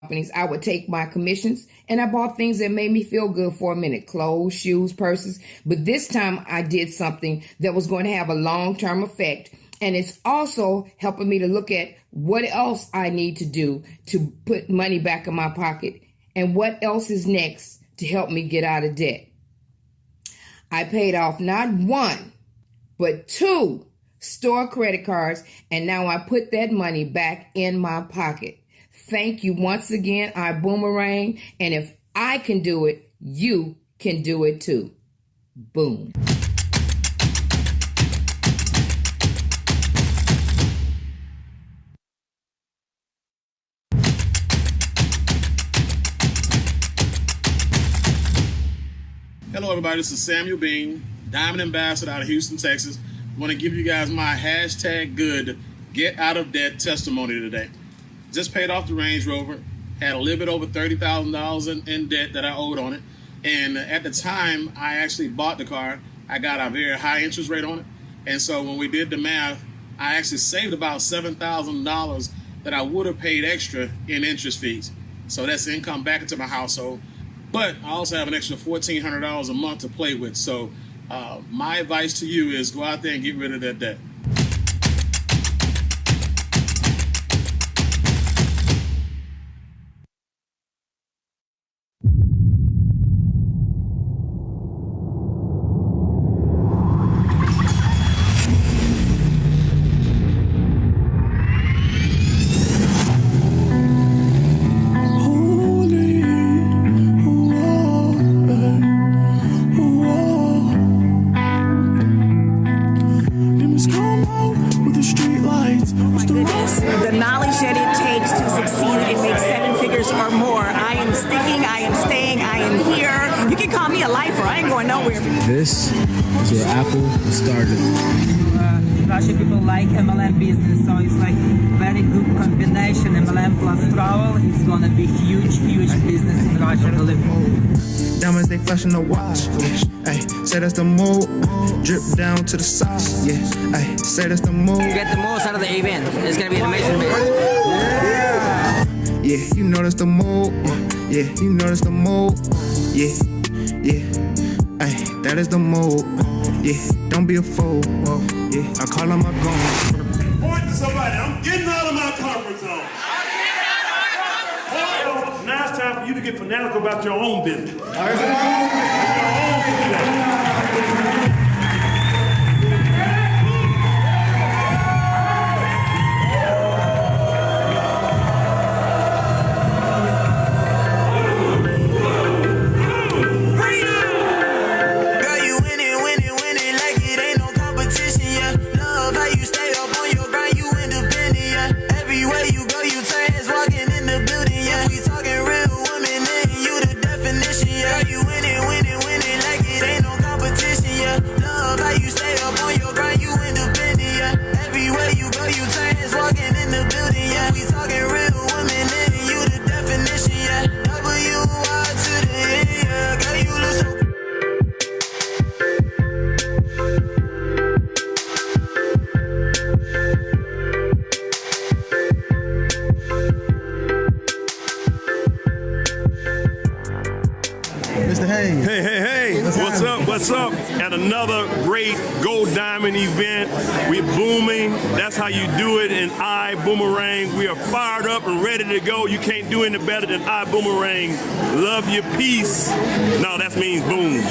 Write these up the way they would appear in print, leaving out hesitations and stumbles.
companies, I would take my commissions and I bought things that made me feel good for a minute, clothes, shoes, purses. But this time I did something that was going to have a long-term effect. And it's also helping me to look at what else I need to do to put money back in my pocket and what else is next to help me get out of debt. I paid off not one, but 2 store credit cards, and now I put that money back in my pocket. Thank you once again, Ibüümerang, and if I can do it, you can do it too. Boom. Hello everybody, this is Samuel Bean, Diamond Ambassador out of Houston, Texas. I want to give you guys my #good get out of debt testimony today. Just paid off the Range Rover, had a little bit over $30,000 in debt that I owed on it. And at the time I actually bought the car, I got a very high interest rate on it. And so when we did the math, I actually saved about $7,000 that I would have paid extra in interest fees. So that's income back into my household. But I also have an extra $1,400 a month to play with. So my advice to you is go out there and get rid of that debt. The knowledge that it takes to succeed and make 7 figures or more. I am sticking, I am staying, I am here. You can call me a lifer, I ain't going nowhere. This is where Apple started. Russian people like MLM business, so it's like very good combination. MLM plus travel is gonna be huge business in Russia, believe me. Diamonds, they flashing the watch. Ay, say that's the move. Drip down to the sauce. Yeah, ay, say that's the move. Get the most out of the event. It's gonna be an amazing event. Yeah, you know that's the move. Yeah, you know that's the move. Yeah, yeah, ay, that is the move. Yeah, don't be a fool. Yeah, I call on my gun. Point to somebody. I'm getting out of my comfort zone. Now it's time for you to get fanatical about your own business. Your own business. Hey, what's up? At another great Gold Diamond event. We're booming. That's how you do it in Ibüümerang. We are fired up and ready to go. You can't do any better than Ibüümerang. Love your peace. No, that means boom.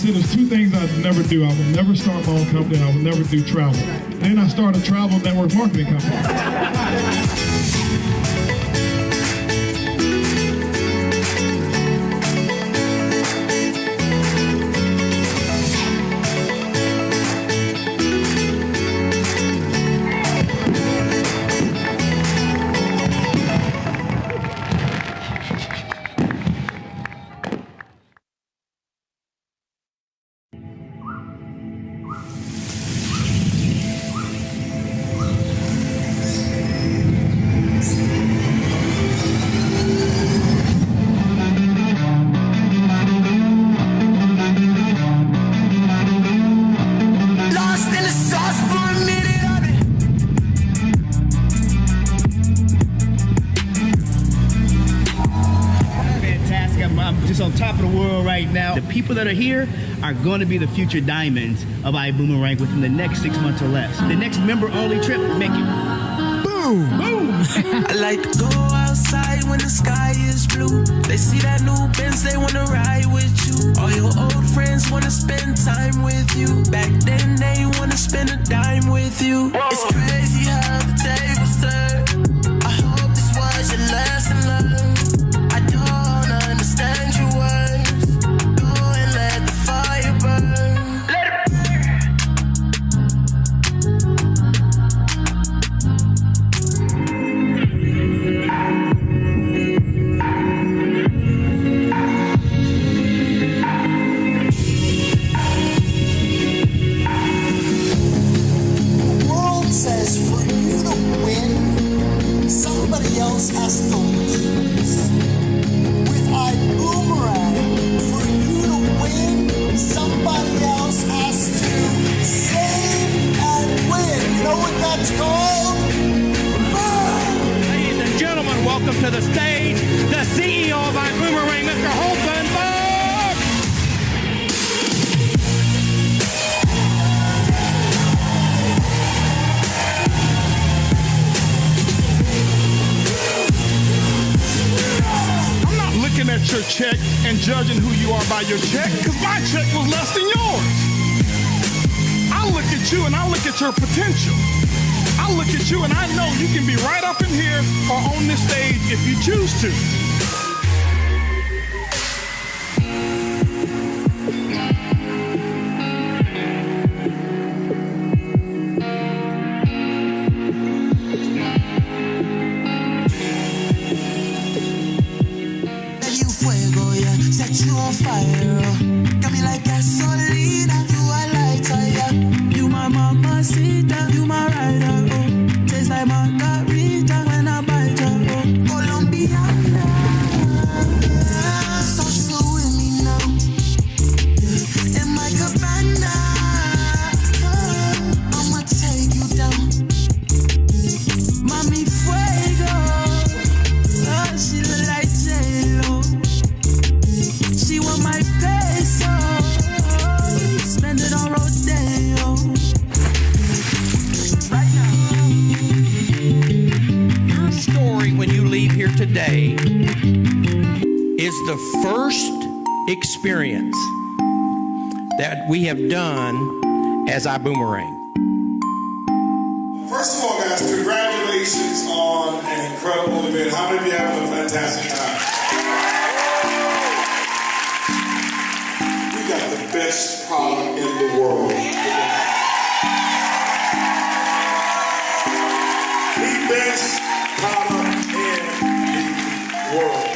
There's 2 things I would never do. I would never start my own company, and I would never do travel. Then I started a travel network marketing company. I'm just on top of the world right now. The people that are here are going to be the future diamonds of Ibüümerang within the next 6 months or less. The next member-only trip, make it boom, boom. I like to go outside when the sky is blue. They see that new Benz, they want to ride with you. All your old friends want to spend time with you. Back then, they want to spend a dime with you. It's crazy how the tables turn. I hope this was your lesson learned. I don't understand your words. Go and let the fire burn. Let it somebody else has to lose. With Ibüümerang, for you to win, somebody else has to save and win. You know what that's called? Ladies and gentlemen, welcome to the stage, the CEO of Ibüümerang, Mr. Huston. At your check and judging who you are by your check, because my check was less than yours. I look at you and I look at your potential. I look at you and I know you can be right up in here or on this stage if you choose to. Set you on fire, got me like gasolina. You a lighter, yeah. You my mamacita, you my rider, oh. Taste like margarita when I bite her, oh. Colombiana, so slow with me now. In my cabana, I'ma take you down. Mami fuego, oh, she look like J-Lo. She want my peso, spend it on Rodeo. Right now. Your story when you leave here today is the first experience that we have done as Ibüümerang. First of all, guys, congratulations on an incredible event. How many of you having a fantastic time? The best product in the world. The best product in the world.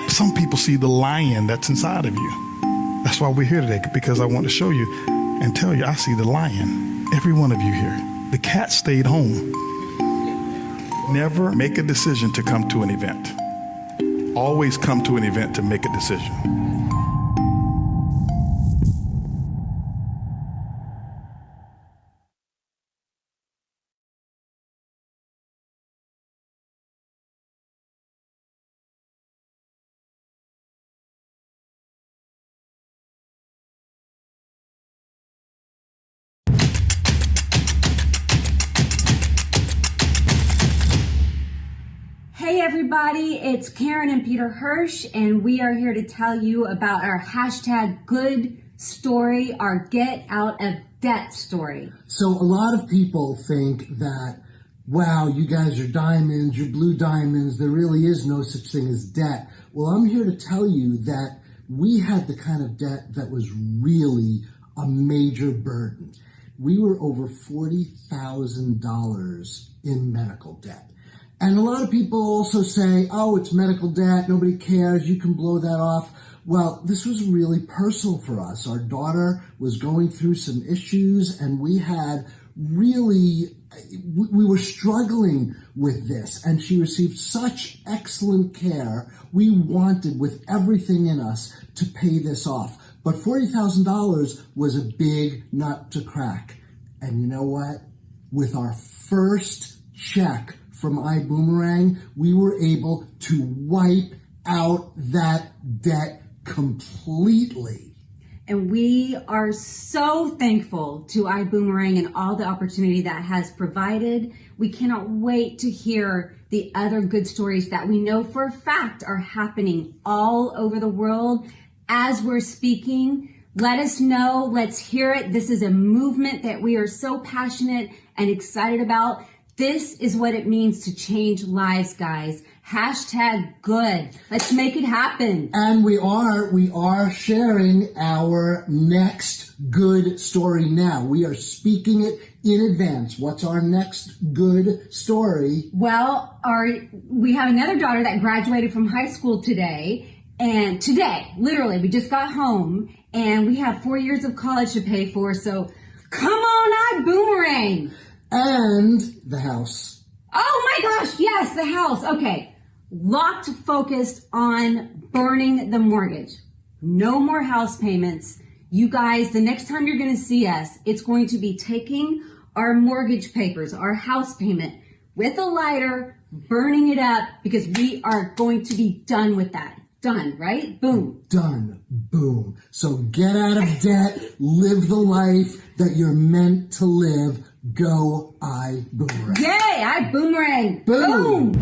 Some people see the lion that's inside of you. That's why we're here today, because I want to show you and tell you I see the lion. Every one of you here. The cat stayed home. Never make a decision to come to an event. Always come to an event to make a decision. Hey everybody, it's Karen and Peter Hirsch, and we are here to tell you about our hashtag good story, our get out of debt story. So a lot of people think that, wow, you guys are diamonds, you're blue diamonds, there really is no such thing as debt. Well, I'm here to tell you that we had the kind of debt that was really a major burden. We were over $40,000 in medical debt. And a lot of people also say, oh, it's medical debt, nobody cares, you can blow that off. Well, this was really personal for us. Our daughter was going through some issues, and we were struggling with this, and she received such excellent care. We wanted with everything in us to pay this off. But $40,000 was a big nut to crack. And you know what? With our first check from Ibüümerang, we were able to wipe out that debt completely. And we are so thankful to Ibüümerang and all the opportunity that has provided. We cannot wait to hear the other good stories that we know for a fact are happening all over the world as we're speaking. Let us know. Let's hear it. This is a movement that we are so passionate and excited about. This is what it means to change lives, guys. #good. Let's make it happen. And we are sharing our next good story now. We are speaking it in advance. What's our next good story? Well, we have another daughter that graduated from high school today. And today, literally, we just got home and we have 4 years of college to pay for. So come on, Ibüümerang. And the house. Oh my gosh, yes, the house. Okay, locked, focused on burning the mortgage. No more house payments. You guys, the next time you're going to see us, it's going to be taking our mortgage papers, our house payment, with a lighter, burning it up, because we are going to be done with that. Done, right? Boom. Done. Boom. So get out of debt, live the life that you're meant to live. Go Ibüümerang. Yay, Ibüümerang. Boom. Boom.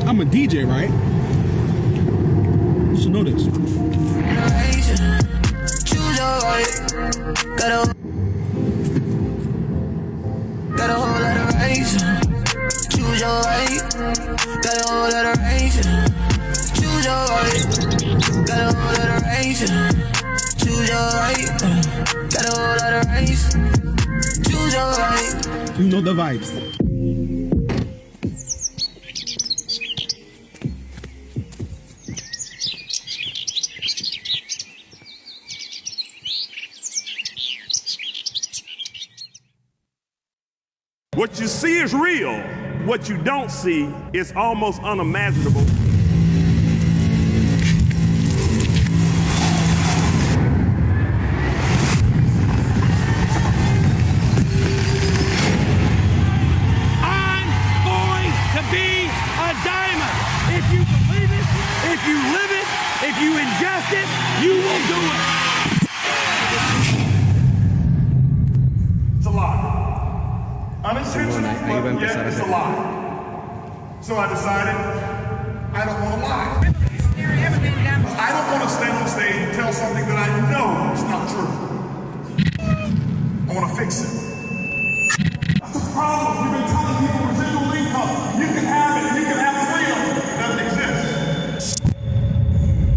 I'm a DJ, right? You should know this. Got a whole lot of rage. Choose your right. Got a whole lot of rage. Choose your right. Got a whole lot of rage. Choose your right. Got a whole lot of rage. Choose your right. You know the vibes. What you see is real. What you don't see is almost unimaginable. I'm going to be a diamond. you ingest it, you will do it. It's a lie. Unintentional, but yet it's a lie. So I decided I don't want to lie. I don't want to stand on stage and tell something that I know is not true. I want to fix it. That's the problem. You've been telling people residual income. You can have it. You can have freedom. It doesn't exist.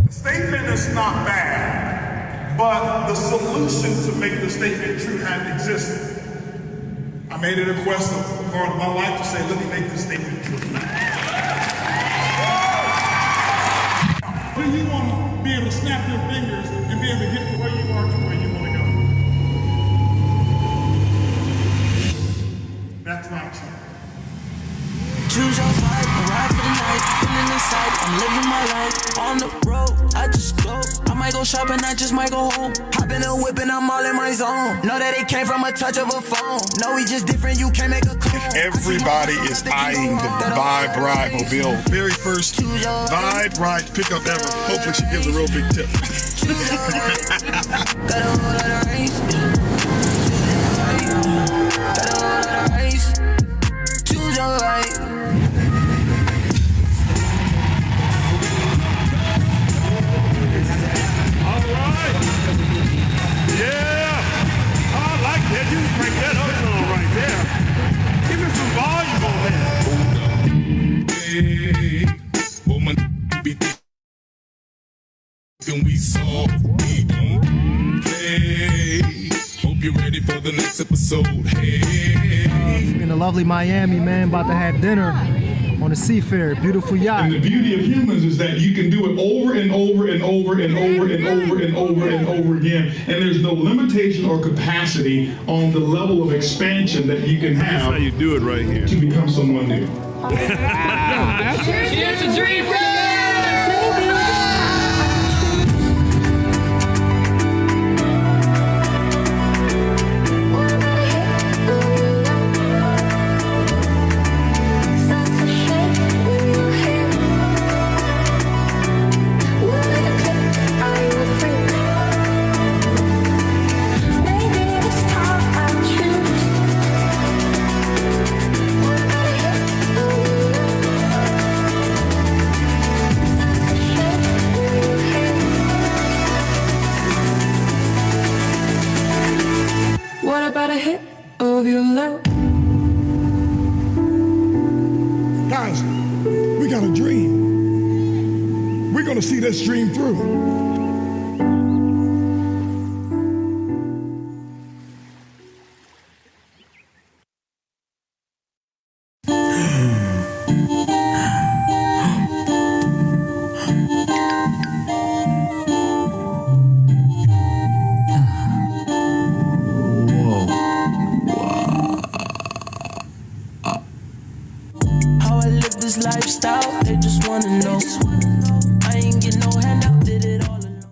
The statement is not bad, but the solution to make the statement true hadn't existed. I made it a quest of part of my life to say, let me make this statement true. Do you want to be able to snap your fingers and be able to get to where you are to where you want to go? That's right. Choose your vibe, ride for the night, feeling inside, I'm living my life, on the road, I just go, I might go shopping, I just might go home, hop in a whip and I'm all in my zone, know that it came from a touch of a phone, no we just different, you can't make a clone. Everybody is eyeing the Vibe Ride Mobile. Very first Vibe Ride pickup ever. Hopefully she gives a real big tip. Got a whole lot of race, got a whole lot of race, choose your right. Yeah, I like that. You can crank that up on right there. Give me some volume on that. Hey, woman, be thinking we saw we don't play. Hope you're ready for the next episode. Hey, in the lovely Miami, man, about to have dinner on a seafair, beautiful yacht. And the beauty of humans is that you can do it over and over and over and over and over and over and over again. And there's no limitation or capacity on the level of expansion that you can have. That's how you do it right here. To become someone new. Cheers to dream, bro! What about a hit of your love? Guys, we got a dream. We're going to see this dream through. How I live this lifestyle, they just wanna know. I ain't get no handout, did it all alone.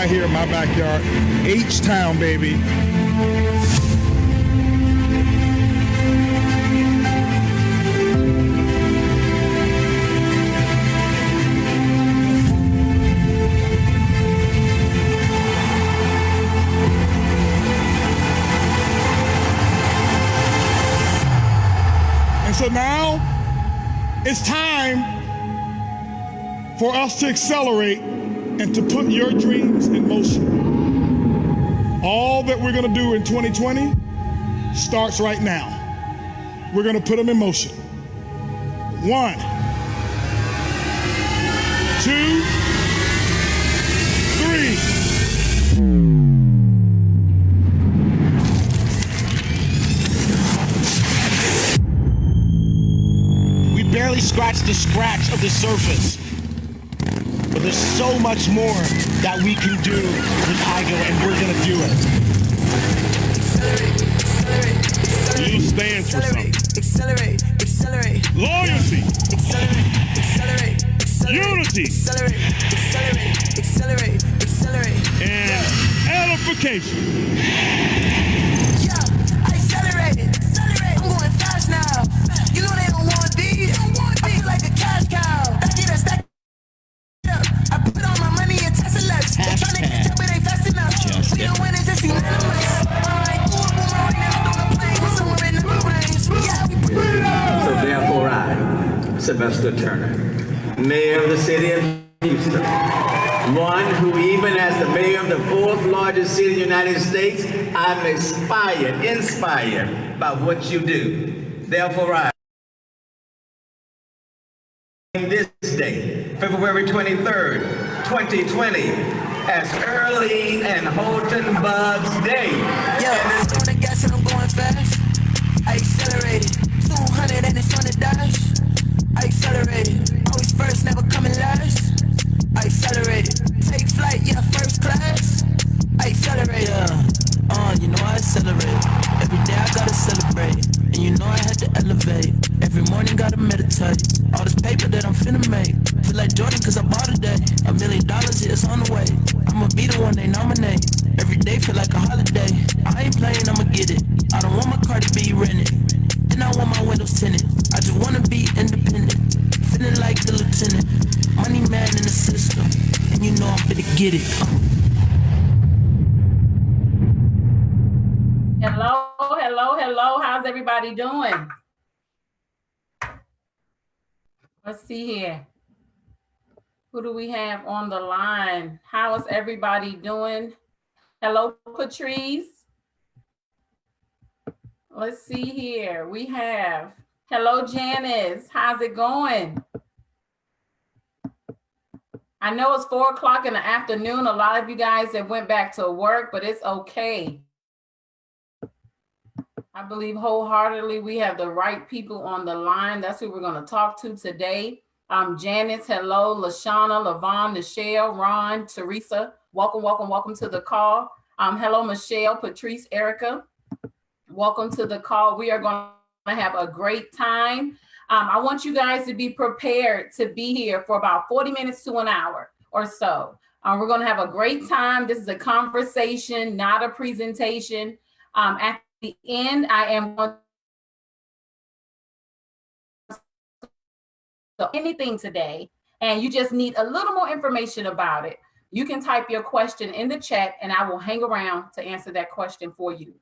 right here in my backyard. H-Town, baby. And so now it's time for us to accelerate and to put your dreams in motion. All that we're gonna do in 2020 starts right now. We're gonna put them in motion. 1, 2, 3. Barely scratched the scratch of the surface. But there's so much more that we can do with IGO, and we're gonna do it. You stand for something. Accelerate, accelerate. Loyalty. Accelerate, accelerate, accelerate. Unity. Accelerate, accelerate, accelerate, accelerate. And edification. Yeah, I accelerated. I'm going fast now. You know they don't want these. I feel like a cash cow. Stack it up. I put all my money in Teslas. They tryna catch up, but ain't fast enough. We the winners, it's unanimous. Alright, do a boomerang now. Throw the plane with somewhere in the range. Yeah, we So therefore I, Sylvester Turner, Mayor of the City of Houston, one who even as the mayor of the 4th largest city in the United States, I'm inspired by what you do. Therefore I, this day, February 23rd, 2020, as Early and Holton Bugs Day. Yo, I'm on the gas and I'm going fast. I accelerated, 200 and it's on the dash. I accelerated, always first, never coming last. I accelerated, take flight, yeah, first class. I accelerated, you know I accelerate. Every day I gotta celebrate, and you know I had to elevate. Every morning gotta meditate. All this paper that I'm finna make. Feel like Jordan cause I bought a day. $1 million, yeah, it's on the way. I'ma be the one they nominate. Every day feel like a holiday. I ain't playing, I'ma get it. I don't want my car to be rented, and I want my windows tinted. I just wanna be independent, feeling like the lieutenant. Money man in the system, and you know I'm finna get it. Hello. How's everybody doing? Let's see here. Who do we have on the line? How is everybody doing? Hello, Patrice. Let's see here. We have, hello, Janice. How's it going? I know it's 4 o'clock in the afternoon. A lot of you guys have went back to work, but it's okay. I believe wholeheartedly we have the right people on the line. That's who we're going to talk to today. Janice, hello, LaShawna, Lavon, Michelle, Ron, Teresa. Welcome to the call. Hello, Michelle, Patrice, Erica. Welcome to the call. We are going to have a great time. I want you guys to be prepared to be here for about 40 minutes to an hour or so. We're going to have a great time. This is a conversation, not a presentation. At the end, I am going to anything today, and you just need a little more information about it. You can type your question in the chat, and I will hang around to answer that question for you.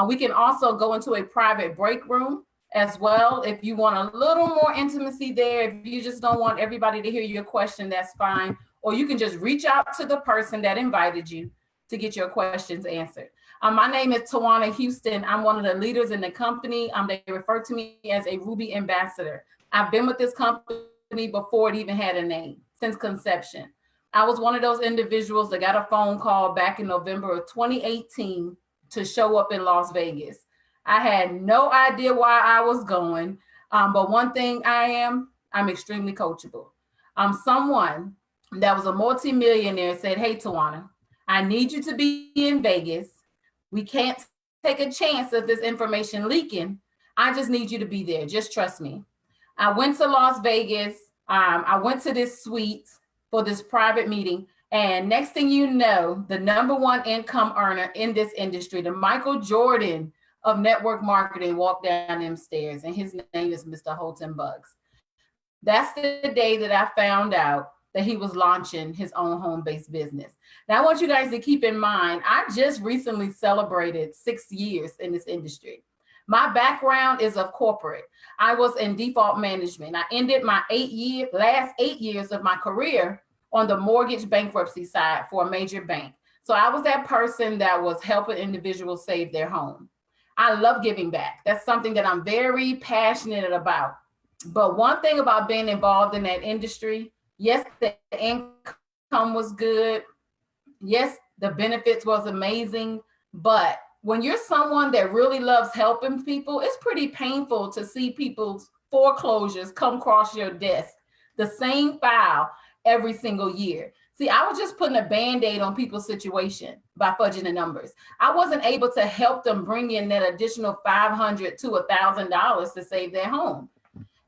We can also go into a private break room as well. If you want a little more intimacy there, if you just don't want everybody to hear your question, that's fine. Or you can just reach out to the person that invited you to get your questions answered. My name is Tajuana Huston. I'm one of the leaders in the company. They refer to me as a Ruby ambassador. I've been with this company before it even had a name, since conception. I was one of those individuals that got a phone call back in November of 2018 to show up in Las Vegas. I had no idea why I was going, but one thing I'm extremely coachable. Someone that was a multimillionaire said, hey, Tajuana, I need you to be in Vegas. We can't take a chance of this information leaking. I just need you to be there. Just trust me. I went to Las Vegas. I went to this suite for this private meeting, And next thing you know, the #1 income earner in this industry, the Michael Jordan of network marketing, walked down them stairs, and his name is Mr. Holton Bugs. That's the day that I found out that he was launching his own home-based business. Now, I want you guys to keep in mind, I just recently celebrated 6 years in this industry. My background is of corporate. I was in default management. I ended my last 8 years of my career on the mortgage bankruptcy side for a major bank. So I was that person that was helping individuals save their home. I love giving back. That's something that I'm very passionate about. But one thing about being involved in that industry, yes, the income was good. Yes, the benefits was amazing. But when you're someone that really loves helping people, it's pretty painful to see people's foreclosures come across your desk, the same file every single year. See, I was just putting a Band-Aid on people's situation by fudging the numbers. I wasn't able to help them bring in that additional $500 to $1,000 to save their home.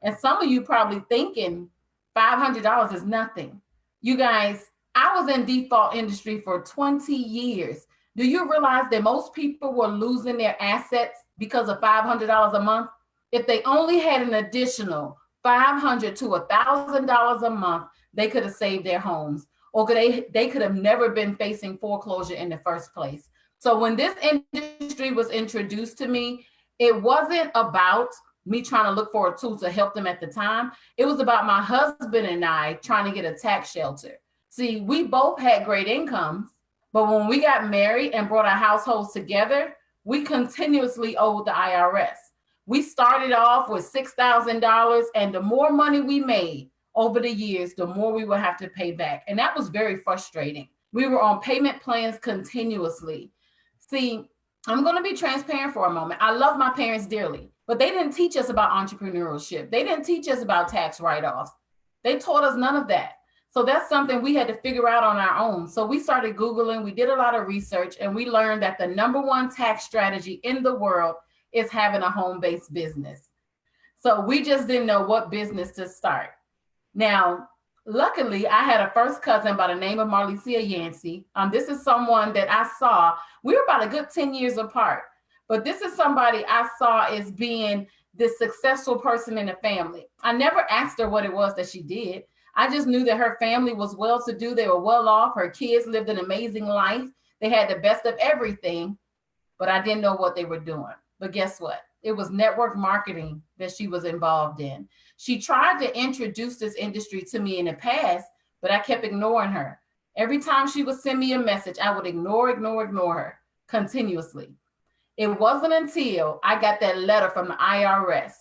And some of you probably thinking $500 is nothing. You guys, I was in default industry for 20 years. Do you realize that most people were losing their assets because of $500 a month? If they only had an additional $500 to $1,000 a month, they could have saved their homes, or they could have never been facing foreclosure in the first place. So when this industry was introduced to me, it wasn't about me trying to look for a tool to help them at the time. It was about my husband and I trying to get a tax shelter. See, we both had great incomes, but when we got married and brought our households together, we continuously owed the IRS. We started off with $6,000, and the more money we made over the years, the more we would have to pay back. And that was very frustrating. We were on payment plans continuously. See, I'm going to be transparent for a moment. I love my parents dearly, but they didn't teach us about entrepreneurship. They didn't teach us about tax write-offs. They taught us none of that. So that's something we had to figure out on our own. So we started Googling, we did a lot of research, and we learned that the #1 tax strategy in the world is having a home-based business. So we just didn't know what business to start. Now, luckily, I had a first cousin by the name of Marlicia Yancey. This is someone that I saw, we were about a good 10 years apart, but this is somebody I saw as being this successful person in the family. I never asked her what it was that she did. I just knew that her family was well-to-do. They were well off. Her kids lived an amazing life. They had the best of everything, but I didn't know what they were doing. But guess what? It was network marketing that she was involved in. She tried to introduce this industry to me in the past, but I kept ignoring her. Every time she would send me a message, I would ignore her continuously. It wasn't until I got that letter from the IRS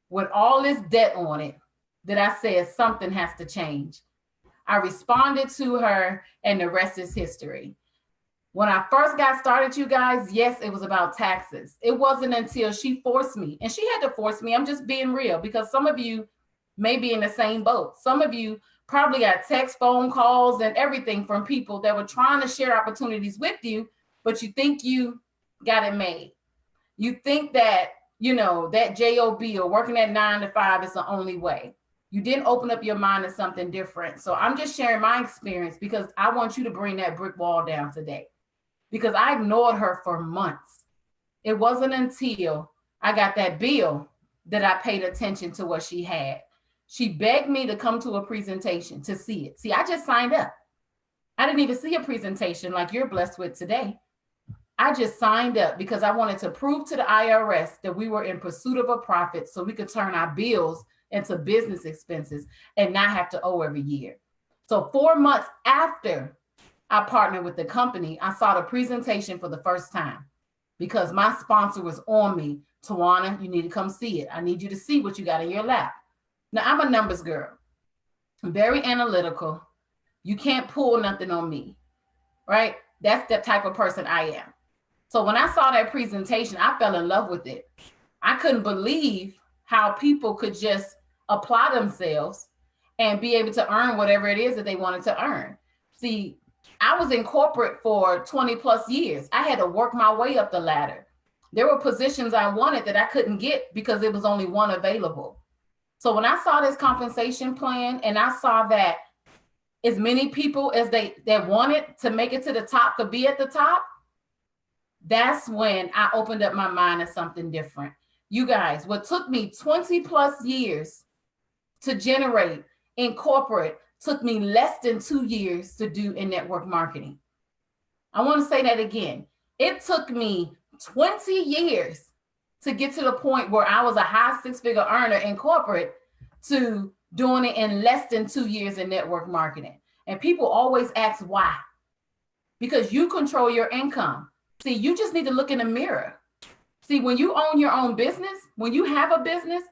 with all this debt on it that I said something has to change. I responded to her, and the rest is history. When I first got started, you guys, yes, it was about taxes. It wasn't until she forced me, and she had to force me. I'm just being real, because some of you may be in the same boat. Some of you probably got text, phone calls, and everything from people that were trying to share opportunities with you, but you think you got it made. You think that, that job or working at 9 to 5 is the only way. You didn't open up your mind to something different. So I'm just sharing my experience because I want you to bring that brick wall down today. Because I ignored her for months. It wasn't until I got that bill that I paid attention to what she had. She begged me to come to a presentation to see it. See, I just signed up. I didn't even see a presentation like you're blessed with today. I just signed up because I wanted to prove to the IRS that we were in pursuit of a profit so we could turn our bills into business expenses and not have to owe every year. So 4 months after I partnered with the company, I saw the presentation for the first time because my sponsor was on me. Tajuana, you need to come see it. I need you to see what you got in your lap. Now, I'm a numbers girl. I'm very analytical. You can't pull nothing on me, right? That's the type of person I am. So when I saw that presentation, I fell in love with it. I couldn't believe how people could just apply themselves and be able to earn whatever it is that they wanted to earn. See, I was in corporate for 20 plus years. I had to work my way up the ladder. There were positions I wanted that I couldn't get because there was only one available. So when I saw this compensation plan and I saw that as many people as that wanted to make it to the top could be at the top, that's when I opened up my mind to something different. You guys, what took me 20 plus years to generate in corporate took me less than 2 years to do in network marketing. I want to say that again. It took me 20 years to get to the point where I was a high six-figure earner in corporate to doing it in less than 2 years in network marketing. And people always ask why. Because you control your income. See, you just need to look in the mirror. See, when you own your own business, when you have a business,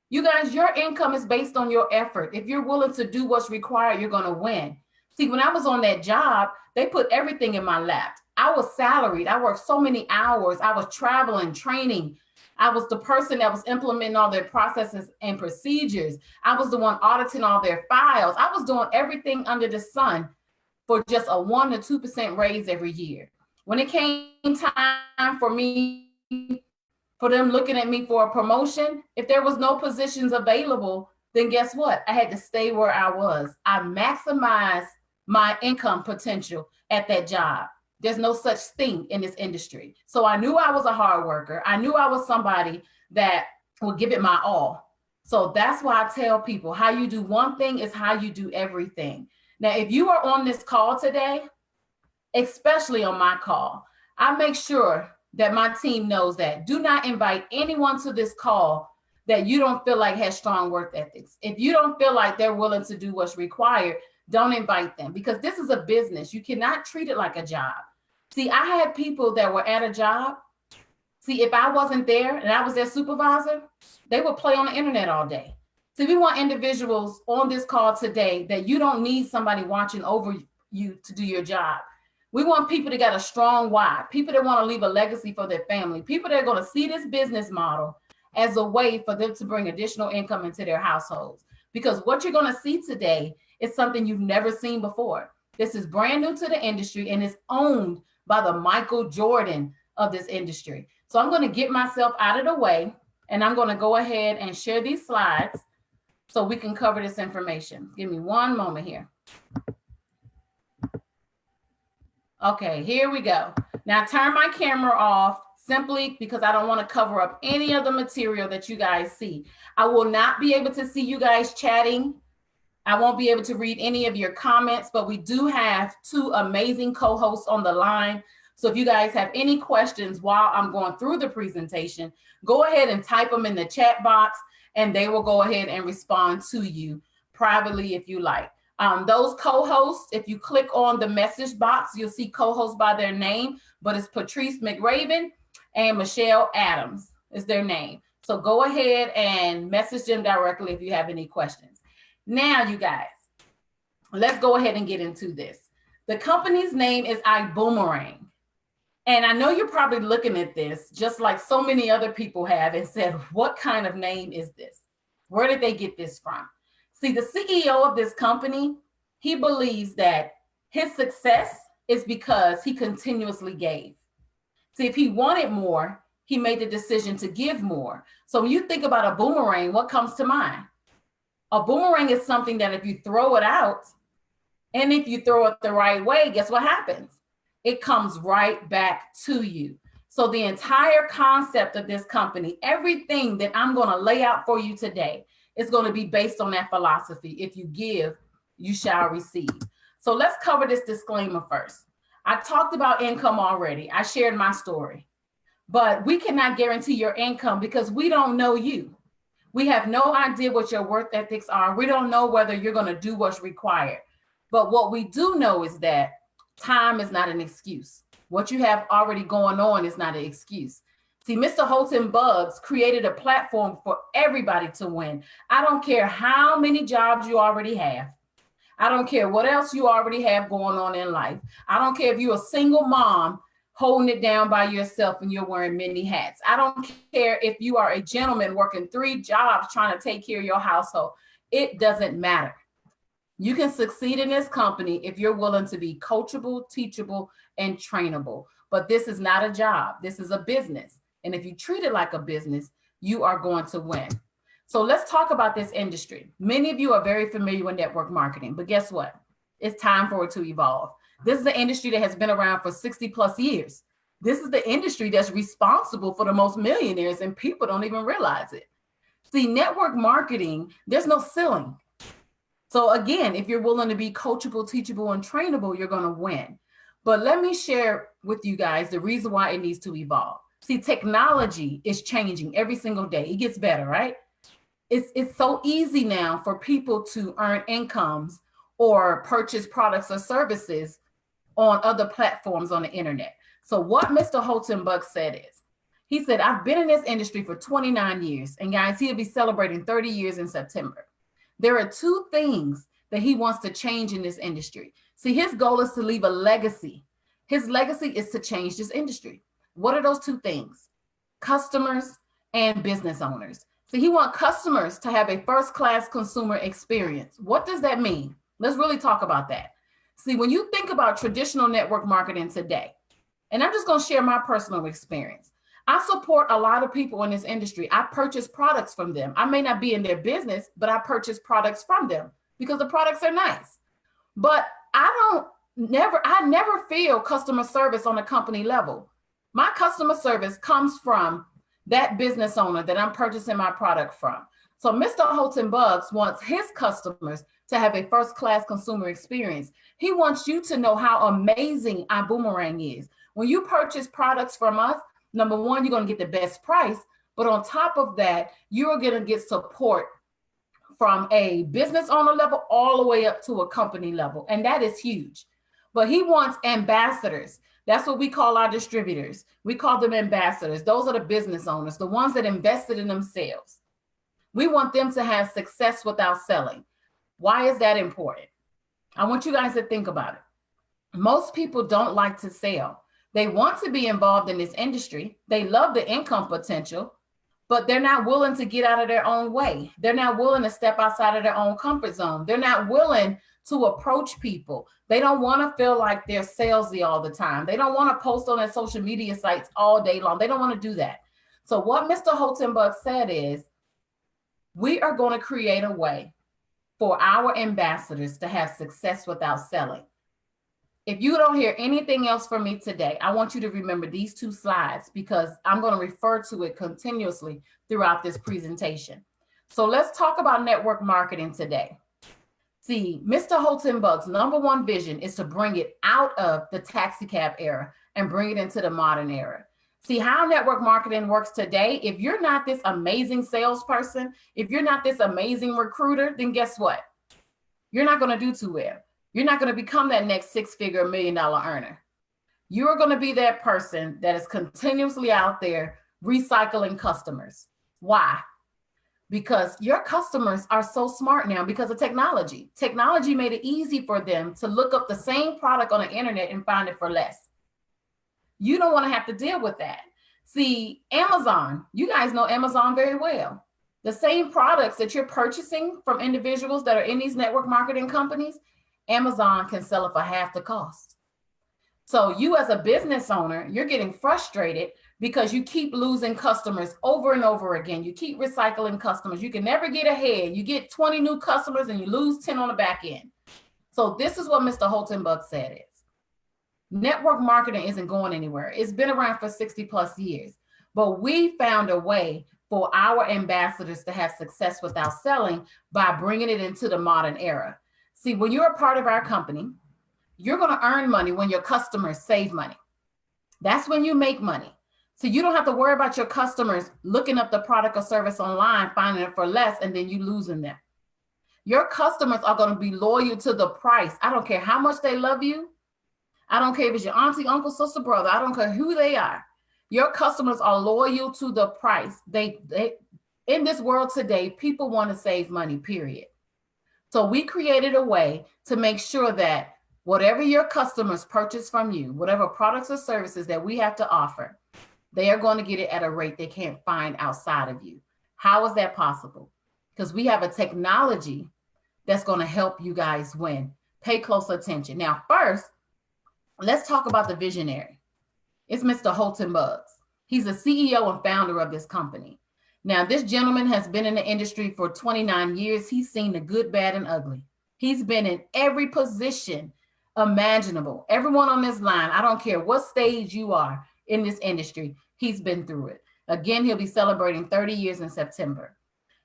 you guys, your income is based on your effort. If you're willing to do what's required, you're going to win. See, when I was on that job, they put everything in my lap. I was salaried. I worked so many hours. I was traveling, training. I was the person that was implementing all their processes and procedures. I was the one auditing all their files. I was doing everything under the sun for just a 1 to 2% raise every year. When it came time for me, for them looking at me for a promotion, if there was no positions available, then guess what? I had to stay where I was. I maximized my income potential at that job. There's no such thing in this industry. So I knew I was a hard worker. I knew I was somebody that would give it my all. So that's why I tell people how you do one thing is how you do everything. Now, if you are on this call today, especially on my call, I make sure that my team knows that. Do not invite anyone to this call that you don't feel like has strong work ethics. If you don't feel like they're willing to do what's required, don't invite them, because this is a business. You cannot treat it like a job. See, I had people that were at a job. See, if I wasn't there and I was their supervisor, they would play on the internet all day. See, we want individuals on this call today that you don't need somebody watching over you to do your job. We want people that got a strong why, people that want to leave a legacy for their family, people that are going to see this business model as a way for them to bring additional income into their households. Because what you're going to see today is something you've never seen before. This is brand new to the industry and is owned by the Michael Jordan of this industry. So I'm going to get myself out of the way and I'm going to go ahead and share these slides so we can cover this information. Give me one moment here. Okay, here we go. Now turn my camera off simply because I don't want to cover up any of the material that you guys see. I will not be able to see you guys chatting. I won't be able to read any of your comments, but we do have 2 amazing co-hosts on the line. So if you guys have any questions while I'm going through the presentation, go ahead and type them in the chat box and they will go ahead and respond to you privately if you like. Those co-hosts, if you click on the message box, you'll see co-hosts by their name, but it's Patrice McRaven and Michelle Adams is their name. So go ahead and message them directly if you have any questions. Now, you guys, let's go ahead and get into this. The company's name is Ibüümerang. And I know you're probably looking at this just like so many other people have and said, what kind of name is this? Where did they get this from? See, the CEO of this company, he believes that his success is because he continuously gave. See, if he wanted more, he made the decision to give more. So when you think about a boomerang, what comes to mind? A boomerang is something that if you throw it out, and if you throw it the right way, guess what happens? It comes right back to you. So the entire concept of this company, everything that I'm going to lay out for you today, is going to be based on that philosophy. If you give, you shall receive. So let's cover this disclaimer first. I talked about income already. I shared my story, but we cannot guarantee your income because we don't know you. We have no idea what your work ethics are. We don't know whether you're going to do what's required. But what we do know is that time is not an excuse. What you have already going on is not an excuse. See, Mr. Holton Bugs created a platform for everybody to win. I don't care how many jobs you already have. I don't care what else you already have going on in life. I don't care if you're a single mom holding it down by yourself and you're wearing many hats. I don't care if you are a gentleman working 3 jobs trying to take care of your household. It doesn't matter. You can succeed in this company if you're willing to be coachable, teachable, and trainable. But this is not a job. This is a business. And if you treat it like a business, you are going to win. So let's talk about this industry. Many of you are very familiar with network marketing, but guess what? It's time for it to evolve. This is an industry that has been around for 60 plus years. This is the industry that's responsible for the most millionaires, and people don't even realize it. See, network marketing, there's no ceiling. So again, if you're willing to be coachable, teachable, and trainable, you're going to win. But let me share with you guys the reason why it needs to evolve. See, technology is changing every single day. It gets better, right? It's so easy now for people to earn incomes or purchase products or services on other platforms on the internet. So what Mr. Holton Buck said is, he said, I've been in this industry for 29 years. And guys, he'll be celebrating 30 years in September. There are two things that he wants to change in this industry. See, his goal is to leave a legacy. His legacy is to change this industry. What are those two things? Customers and business owners. So he wants customers to have a first-class consumer experience. What does that mean? Let's really talk about that. See, when you think about traditional network marketing today, and I'm just going to share my personal experience. I support a lot of people in this industry. I purchase products from them. I may not be in their business, but I purchase products from them because the products are nice. But I never feel customer service on a company level. My customer service comes from that business owner that I'm purchasing my product from. So Mr. Holton Bucks wants his customers to have a first-class consumer experience. He wants you to know how amazing Ibüümerang is. When you purchase products from us, number one, you're going to get the best price, but on top of that, you're going to get support from a business owner level all the way up to a company level, and that is huge. But he wants ambassadors. That's what we call our distributors. We call them ambassadors. Those are the business owners, the ones that invested in themselves. We want them to have success without selling. Why is that important? I want you guys to think about it. Most people don't like to sell. They want to be involved in this industry. They love the income potential, but they're not willing to get out of their own way. They're not willing to step outside of their own comfort zone. They're not willing to approach people. They don't want to feel like they're salesy all the time. They don't want to post on their social media sites all day long. They don't want to do that. So what Mr. Holton Buck said is, we are going to create a way for our ambassadors to have success without selling. If you don't hear anything else from me today, I want you to remember these two slides because I'm going to refer to it continuously throughout this presentation. So let's talk about network marketing today. See, Mr. Holton Buck's number one vision is to bring it out of the taxi cab era and bring it into the modern era. See how network marketing works today. If you're not this amazing salesperson, if you're not this amazing recruiter, then guess what? You're not going to do too well. You're not going to become that next six-figure $1 million earner. You're going to be that person that is continuously out there recycling customers. Why? Because your customers are so smart now because of technology. Technology made it easy for them to look up the same product on the internet and find it for less. You don't want to have to deal with that. See, Amazon, you guys know Amazon very well. The same products that you're purchasing from individuals that are in these network marketing companies, Amazon can sell it for half the cost. So you as a business owner, you're getting frustrated because you keep losing customers over and over again. You keep recycling customers. You can never get ahead. You get 20 new customers and you lose 10 on the back end. So this is what Mr. Holton Buck said is, network marketing isn't going anywhere. It's been around for 60 plus years, but we found a way for our ambassadors to have success without selling by bringing it into the modern era. See, when you're a part of our company, you're going to earn money when your customers save money. That's when you make money. So you don't have to worry about your customers looking up the product or service online, finding it for less, and then you losing them. Your customers are going to be loyal to the price. I don't care how much they love you. I don't care if it's your auntie, uncle, sister, brother. I don't care who they are. Your customers are loyal to the price. They in this world today, people want to save money, period. So we created a way to make sure that whatever your customers purchase from you, whatever products or services that we have to offer, they are going to get it at a rate they can't find outside of you. How is that possible? Because we have a technology that's going to help you guys win. Pay close attention. Now, first, let's talk about the visionary. It's Mr. Holton Bucks. He's the CEO and founder of this company. Now, this gentleman has been in the industry for 29 years. He's seen the good, bad, and ugly. He's been in every position imaginable. Everyone on this line, I don't care what stage you are in this industry, he's been through it. Again, he'll be celebrating 30 years in September.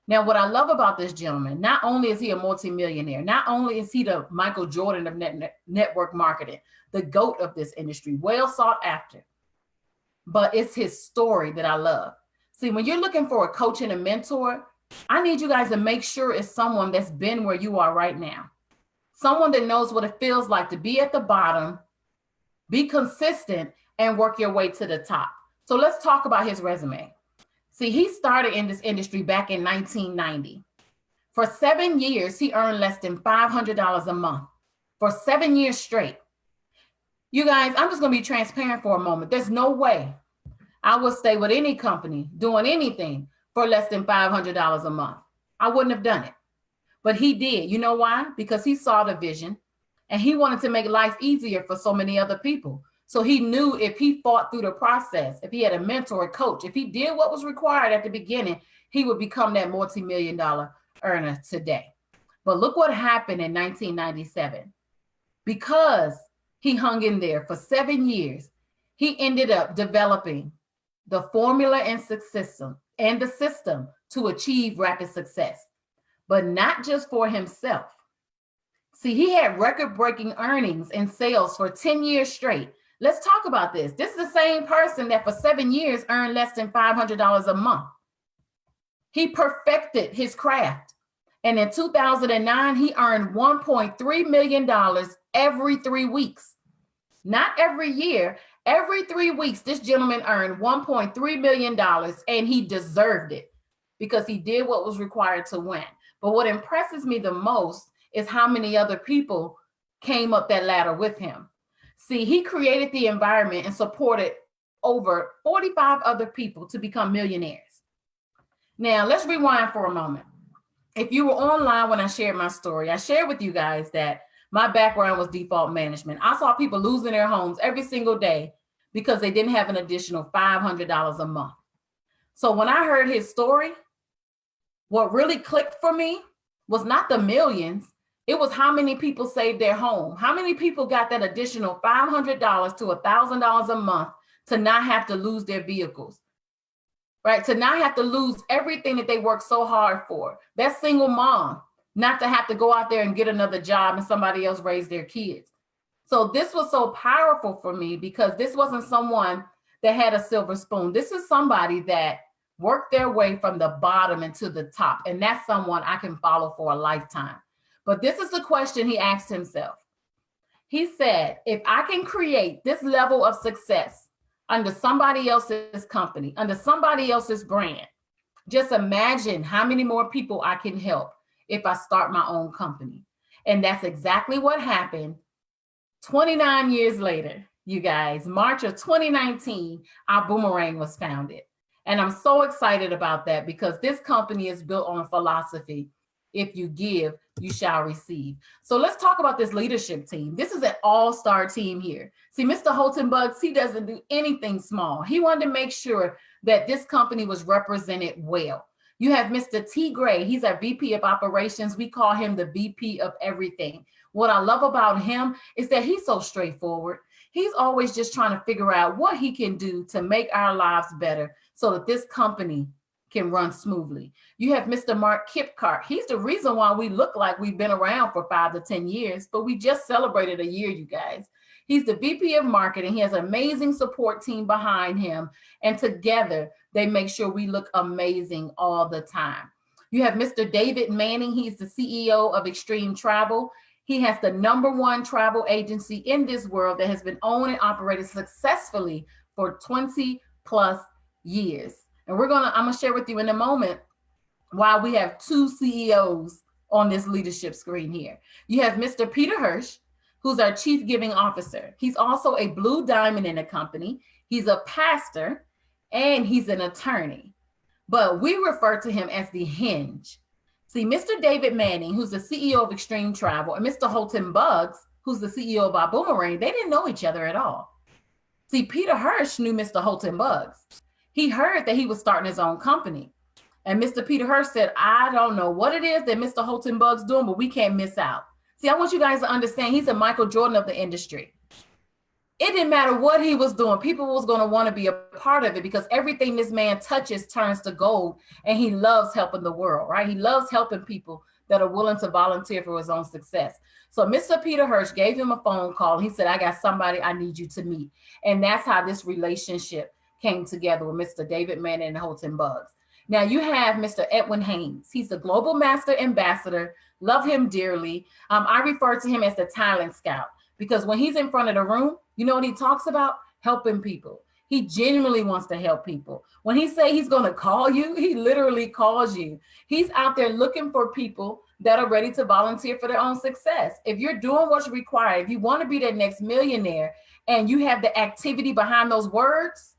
Now, what I love about this gentleman, not only is he a multimillionaire, not only is he the Michael Jordan of network marketing, the GOAT of this industry, well sought after, but it's his story that I love. See, when you're looking for a coach and a mentor, I need you guys to make sure it's someone that's been where you are right now. Someone that knows what it feels like to be at the bottom, be consistent, and work your way to the top. So let's talk about his resume. See, he started in this industry back in 1990. For 7 years, he earned less than $500 a month for 7 years straight. You guys, I'm just going to be transparent for a moment. There's no way I would stay with any company doing anything for less than $500 a month. I wouldn't have done it. But he did. You know why? Because he saw the vision and he wanted to make life easier for so many other people. So he knew if he fought through the process, if he had a mentor, a coach, if he did what was required at the beginning, he would become that multi-million-dollar earner today. But look what happened in 1997. Because he hung in there for 7 years, he ended up developing the formula and the system to achieve rapid success, but not just for himself. See, he had record-breaking earnings and sales for 10 years straight. Let's talk about this. This is the same person that for 7 years earned less than $500 a month. He perfected his craft. And in 2009, he earned $1.3 million every 3 weeks. Not every year, every 3 weeks, this gentleman earned $1.3 million, and he deserved it because he did what was required to win. But what impresses me the most is how many other people came up that ladder with him. See, he created the environment and supported over 45 other people to become millionaires. Now, let's rewind for a moment. If you were online when I shared my story, I shared with you guys that my background was default management. I saw people losing their homes every single day because they didn't have an additional $500 a month. So when I heard his story, what really clicked for me was not the millions. It was how many people saved their home. How many people got that additional $500 to $1,000 a month to not have to lose their vehicles, right? To not have to lose everything that they worked so hard for. That single mom, not to have to go out there and get another job and somebody else raise their kids. So this was so powerful for me because this wasn't someone that had a silver spoon. This is somebody that worked their way from the bottom into the top. And that's someone I can follow for a lifetime. But this is the question he asked himself. He said, if I can create this level of success under somebody else's company, under somebody else's brand, just imagine how many more people I can help if I start my own company. And that's exactly what happened 29 years later, you guys. March of 2019, Ibüümerang was founded. And I'm so excited about that because this company is built on a philosophy. If you give, you shall receive. So let's talk about this leadership team. This is an all-star team here. See, Mr. Holton Buggs, he doesn't do anything small. He wanted to make sure that this company was represented well. You have Mr. T. Gray. He's our VP of operations. We call him the VP of everything. What I love about him is that he's so straightforward. He's always just trying to figure out what he can do to make our lives better so that this company can run smoothly. You have Mr. Mark Kipcart. He's the reason why we look like we've been around for 5 to 10 years, but we just celebrated a year, you guys. He's the VP of marketing. He has an amazing support team behind him. And together, they make sure we look amazing all the time. You have Mr. David Manning. He's the CEO of Extreme Travel. He has the #1 travel agency in this world that has been owned and operated successfully for 20 plus years. And I'm gonna share with you in a moment why we have 2 CEOs on this leadership screen here. You have Mr. Peter Hirsch, who's our Chief Giving Officer. He's also a blue diamond in the company. He's a pastor and he's an attorney, but we refer to him as the hinge. See, Mr. David Manning, who's the CEO of Extreme Travel, and Mr. Holton Buggs, who's the CEO of Ibüümerang, they didn't know each other at all. See, Peter Hirsch knew Mr. Holton Buggs. He heard that he was starting his own company. And Mr. Peter Hirsch said, I don't know what it is that Mr. Holton Buggs doing, but we can't miss out. See, I want you guys to understand he's a Michael Jordan of the industry. It didn't matter what he was doing. People was going to want to be a part of it because everything this man touches turns to gold, and he loves helping the world, right? He loves helping people that are willing to volunteer for his own success. So Mr. Peter Hirsch gave him a phone call. He said, I got somebody I need you to meet. And that's how this relationship came together with Mr. David Manning and Houghton Bugs. Now you have Mr. Edwin Haynes. He's the Global Master Ambassador. Love him dearly. I refer to him as the talent scout because when he's in front of the room, you know what he talks about? Helping people. He genuinely wants to help people. When he say he's going to call you, he literally calls you. He's out there looking for people that are ready to volunteer for their own success. If you're doing what's required, if you want to be that next millionaire and you have the activity behind those words,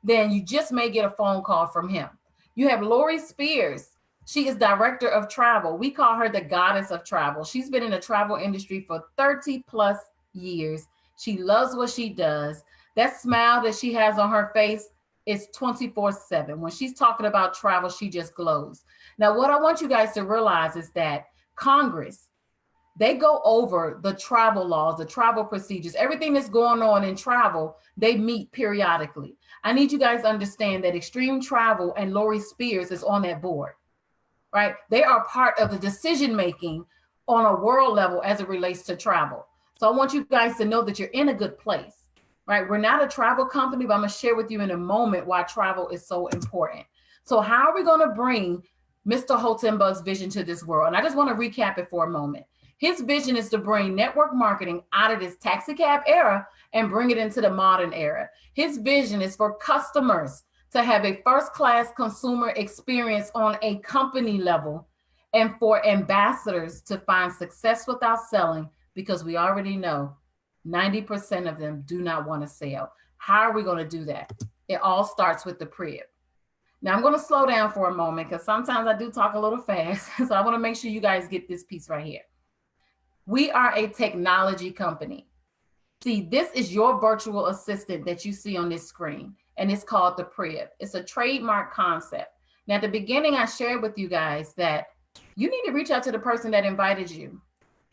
then you just may get a phone call from him. You have Lori Spears. She is director of travel. We call her the goddess of travel. She's been in the travel industry for 30 plus years. She loves what she does. That smile that she has on her face is 24/7. When she's talking about travel, she just glows. Now, what I want you guys to realize is that Congress, they go over the travel laws, the travel procedures, everything that's going on in travel, they meet periodically. I need you guys to understand that Extreme Travel and Lori Spears is on that board, right? They are part of the decision-making on a world level as it relates to travel. So I want you guys to know that you're in a good place, right? We're not a travel company, but I'm gonna share with you in a moment why travel is so important. So how are we gonna bring Mr. Houghton Bugs' vision to this world? And I just wanna recap it for a moment. His vision is to bring network marketing out of this taxi cab era and bring it into the modern era. His vision is for customers to have a first-class consumer experience on a company level and for ambassadors to find success without selling, because we already know 90% of them do not want to sell. How are we going to do that? It all starts with the PRIB. Now I'm going to slow down for a moment because sometimes I do talk a little fast. So I want to make sure you guys get this piece right here. We are a technology company. See, this is your virtual assistant that you see on this screen, and it's called the PRIB. It's a trademark concept. Now, at the beginning, I shared with you guys that you need to reach out to the person that invited you.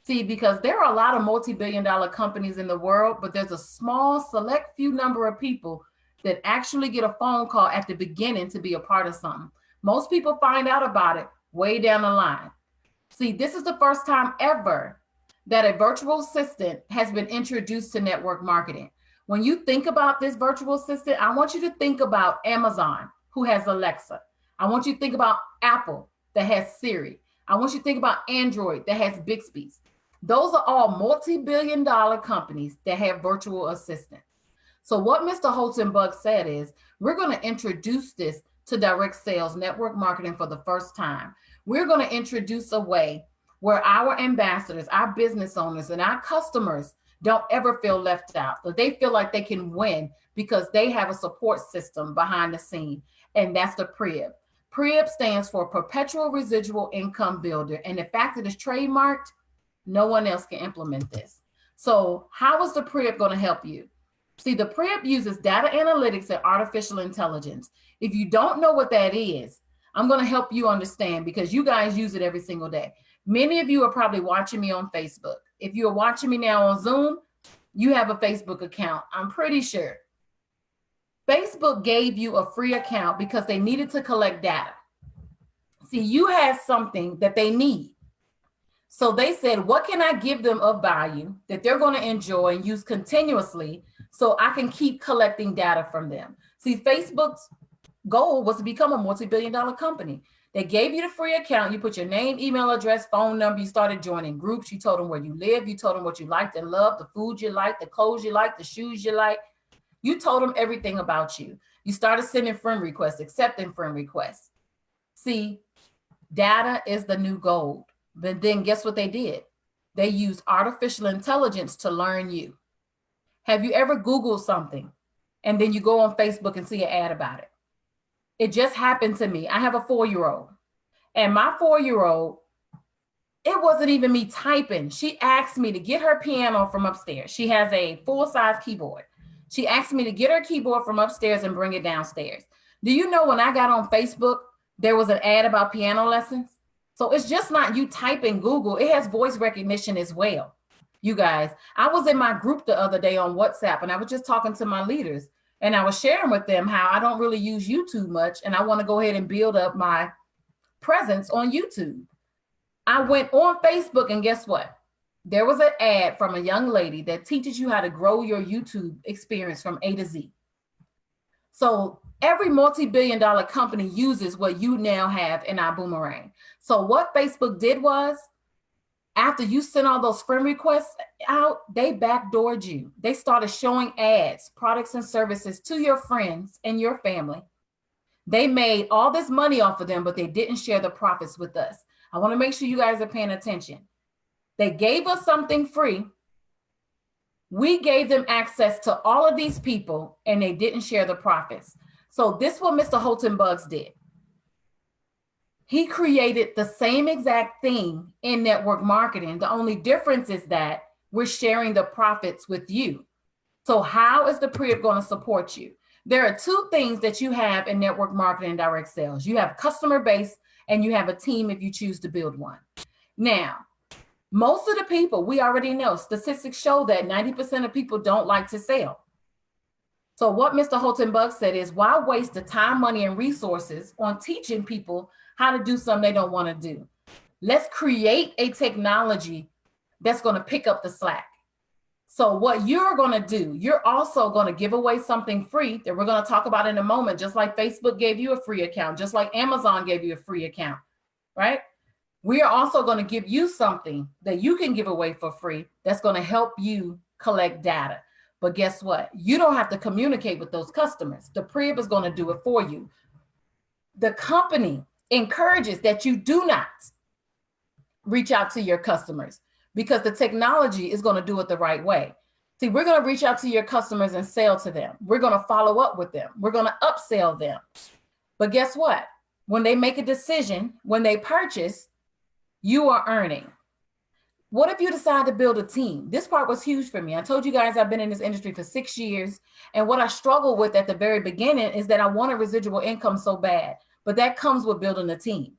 See, because there are a lot of multi-billion-dollar companies in the world, but there's a small, select few number of people that actually get a phone call at the beginning to be a part of something. Most people find out about it way down the line. See, this is the first time ever that a virtual assistant has been introduced to network marketing. When you think about this virtual assistant, I want you to think about Amazon, who has Alexa. I want you to think about Apple, that has Siri. I want you to think about Android, that has Bixby. Those are all multi-billion-dollar companies that have virtual assistants. So what Mr. Houghton Bugs said is, we're going to introduce this to direct sales network marketing for the first time. We're going to introduce a way where our ambassadors, our business owners, and our customers don't ever feel left out. So they feel like they can win because they have a support system behind the scene, and that's the PRIB. PRIB stands for Perpetual Residual Income Builder, and the fact that it's trademarked, no one else can implement this. So how is the PRIB going to help you? See, the PRIB uses data analytics and artificial intelligence. If you don't know what that is, I'm going to help you understand because you guys use it every single day. Many of you are probably watching me on Facebook. If you're watching me now on Zoom, you have a Facebook account. I'm pretty sure. Facebook gave you a free account because they needed to collect data. See, you have something that they need. So they said, what can I give them of value that they're going to enjoy and use continuously so I can keep collecting data from them? See, Facebook's goal was to become a multi-billion-dollar company. They gave you the free account. You put your name, email address, phone number. You started joining groups. You told them where you live. You told them what you liked and loved, the food you like, the clothes you like, the shoes you like. You told them everything about you. You started sending friend requests, accepting friend requests. See, data is the new gold. But then guess what they did? They used artificial intelligence to learn you. Have you ever Googled something and then you go on Facebook and see an ad about it? It just happened to me. I have a 4-year-old, and my 4-year-old, it wasn't even me typing. She asked me to get her piano from upstairs. She has a full-size keyboard. She asked me to get her keyboard from upstairs and bring it downstairs. Do you know when I got on Facebook, there was an ad about piano lessons? So it's just not you type in Google, it has voice recognition as well. You guys, I was in my group the other day on WhatsApp and I was just talking to my leaders and I was sharing with them how I don't really use YouTube much and I want to go ahead and build up my presence on YouTube. I went on Facebook and guess what? There was an ad from a young lady that teaches you how to grow your YouTube experience from A to Z. So every multi-billion-dollar company uses what you now have in Ibüümerang. So what Facebook did was, after you sent all those friend requests out, they backdoored you. They started showing ads, products and services to your friends and your family. They made all this money off of them, but they didn't share the profits with us. I want to make sure you guys are paying attention. They gave us something free. We gave them access to all of these people and they didn't share the profits. So this is what Mr. Holton Buggs did. He created the same exact thing in network marketing. The only difference is that we're sharing the profits with you. So how is the PREP going to support you? There are two things that you have in network marketing and direct sales. You have customer base and you have a team if you choose to build one. Now, most of the people, we already know, statistics show that 90% of people don't like to sell. So what Mr. Holton Buggs said is, why waste the time, money, and resources on teaching people how to do something they don't want to do? Let's create a technology that's going to pick up the slack. So what you're going to do, you're also going to give away something free that we're going to talk about in a moment, just like Facebook gave you a free account, just like Amazon gave you a free account, right? We are also going to give you something that you can give away for free that's going to help you collect data. But guess what? You don't have to communicate with those customers. The PREP is going to do it for you. The company encourages that you do not reach out to your customers because the technology is going to do it the right way. See, we're going to reach out to your customers and sell to them. We're going to follow up with them. We're going to upsell them. But guess what? When they make a decision, when they purchase, you are earning. What if you decide to build a team? This part was huge for me. I told you guys I've been in this industry for 6 years. And what I struggled with at the very beginning is that I wanted residual income so bad, but that comes with building a team.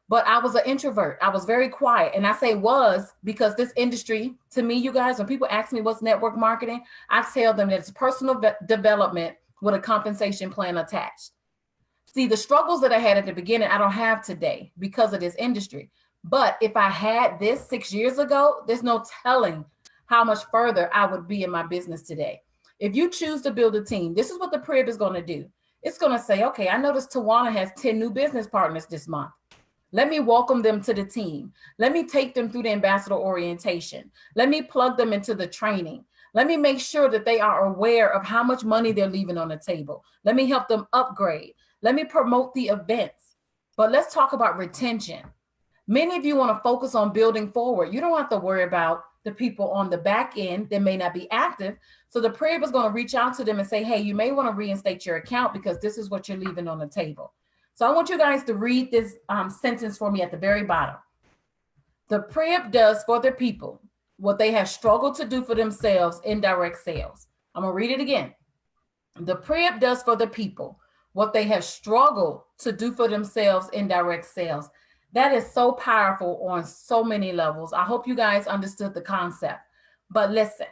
But I was an introvert. I was very quiet. And I say was because this industry, to me, you guys, when people ask me what's network marketing, I tell them that it's personal development with a compensation plan attached. See, the struggles that I had at the beginning, I don't have today because of this industry. But if I had this 6 years ago, there's no telling how much further I would be in my business today. If you choose to build a team, this is what the PREP is going to do. It's going to say, okay, I noticed Tajuana has 10 new business partners this month. Let me welcome them to the team. Let me take them through the ambassador orientation. Let me plug them into the training. Let me make sure that they are aware of how much money they're leaving on the table. Let me help them upgrade. Let me promote the events. But let's talk about retention. Many of you want to focus on building forward. You don't have to worry about the people on the back end that may not be active. So the PREP is going to reach out to them and say, hey, you may want to reinstate your account because this is what you're leaving on the table. So I want you guys to read this sentence for me at the very bottom. The PREP does for the people what they have struggled to do for themselves in direct sales. I'm going to read it again. The PREP does for the people what they have struggled to do for themselves in direct sales. That is so powerful on so many levels. I hope you guys understood the concept. But listen,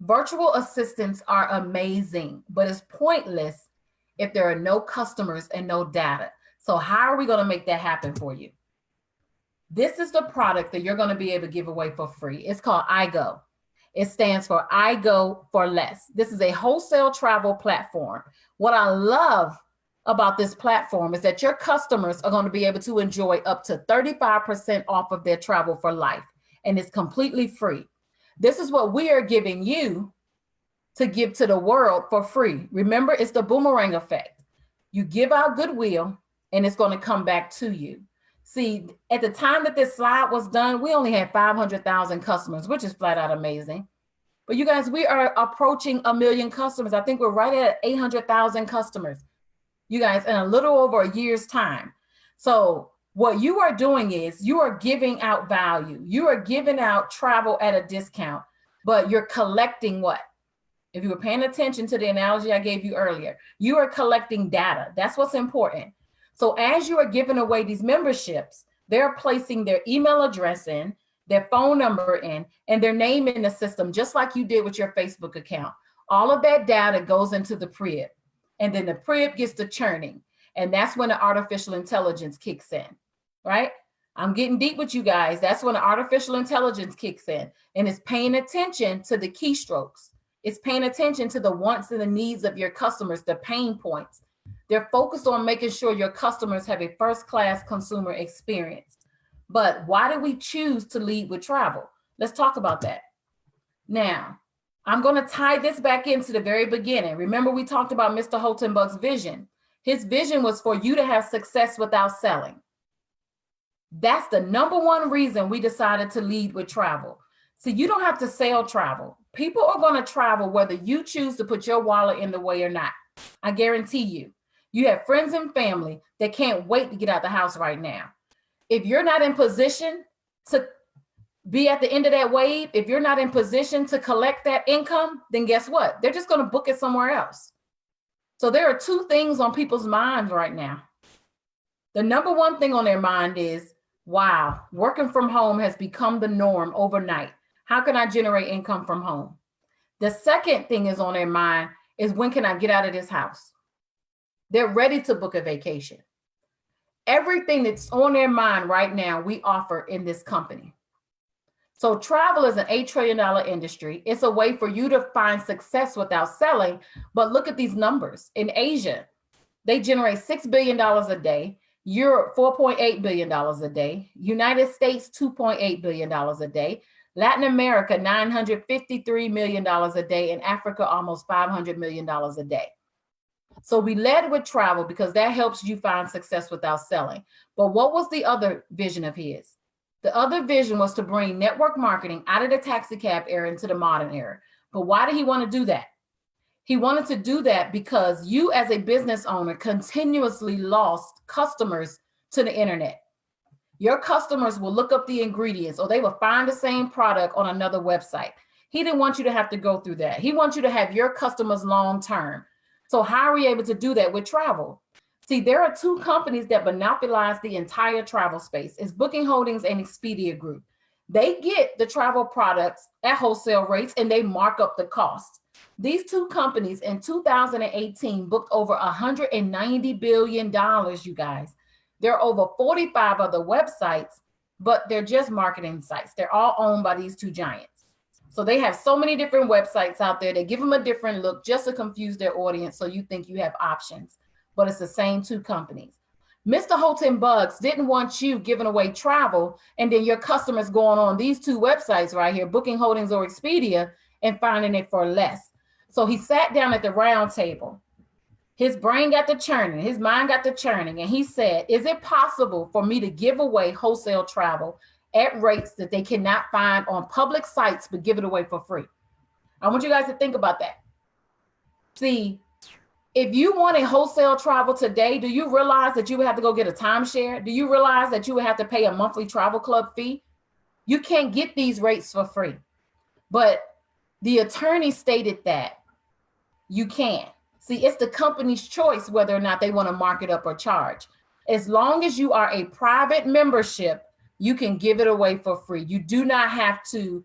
virtual assistants are amazing, but it's pointless if there are no customers and no data. So how are we going to make that happen for you? This is the product that you're going to be able to give away for free. It's called iGo. It stands for I Go for Less. This is a wholesale travel platform. What I love about this platform is that your customers are going to be able to enjoy up to 35% off of their travel for life, and it's completely free. This is what we are giving you to give to the world for free. Remember, it's the boomerang effect. You give out goodwill and it's going to come back to you. See, at the time that this slide was done, we only had 500,000 customers, which is flat out amazing. But you guys, we are approaching 1 million customers. I think we're right at 800,000 customers. You guys, in a little over a year's time. So what you are doing is you are giving out value. You are giving out travel at a discount, but you're collecting what? If you were paying attention to the analogy I gave you earlier, you are collecting data. That's what's important. So as you are giving away these memberships, They're placing their email address in, their phone number in, and their name in the system, just like you did with your Facebook account. All of that data goes into the PRIB, and then the PRIB gets to churning. And that's when the artificial intelligence kicks in, right? I'm getting deep with you guys. That's when the artificial intelligence kicks in, and it's paying attention to the keystrokes. It's paying attention to the wants and the needs of your customers, the pain points. They're focused on making sure your customers have a first-class consumer experience. But why do we choose to lead with travel? Let's talk about that. Now, I'm going to tie this back into the very beginning. Remember, we talked about Mr. Holtenbuck's vision. His vision was for you to have success without selling. That's the number one reason we decided to lead with travel. So you don't have to sell travel. People are going to travel whether you choose to put your wallet in the way or not. I guarantee you. You have friends and family that can't wait to get out the house right now. If you're not in position to be at the end of that wave, if you're not in position to collect that income, then guess what? They're just going to book it somewhere else. So there are two things on people's minds right now. The number one thing on their mind is, wow, working from home has become the norm overnight. How can I generate income from home? The second thing is on their mind is, when can I get out of this house? They're ready to book a vacation. Everything that's on their mind right now, we offer in this company. So travel is an $8 trillion industry. It's a way for you to find success without selling. But look at these numbers. In Asia, they generate $6 billion a day. Europe, $4.8 billion a day. United States, $2.8 billion a day. Latin America, $953 million a day. And Africa, almost $500 million a day. So we led with travel because that helps you find success without selling. But what was the other vision of his? The other vision was to bring network marketing out of the taxi cab era into the modern era. But why did he want to do that? He wanted to do that because you as a business owner continuously lost customers to the internet. Your customers will look up the ingredients, or they will find the same product on another website. He didn't want you to have to go through that. He wants you to have your customers long term. So how are we able to do that with travel? See, there are two companies that monopolize the entire travel space. It's Booking Holdings and Expedia Group. They get the travel products at wholesale rates and they mark up the cost. These two companies in 2018 booked over $190 billion, you guys. There are over 45 other websites, but they're just marketing sites. They're all owned by these two giants. So they have so many different websites out there. They give them a different look just to confuse their audience so you think you have options. But it's the same two companies. Mr. Holtenbuck didn't want you giving away travel and then your customers going on these two websites right here, Booking Holdings or Expedia, and finding it for less. So he sat down at the round table. His brain got to churning, his mind got to churning, and he said, is it possible for me to give away wholesale travel at rates that they cannot find on public sites, but give it away for free? I want you guys to think about that. See, if you wanted wholesale travel today, do you realize that you would have to go get a timeshare? Do you realize that you would have to pay a monthly travel club fee? You can't get these rates for free. But the attorney stated that you can. See, it's the company's choice whether or not they want to mark it up or charge. As long as you are a private membership, you can give it away for free. You do not have to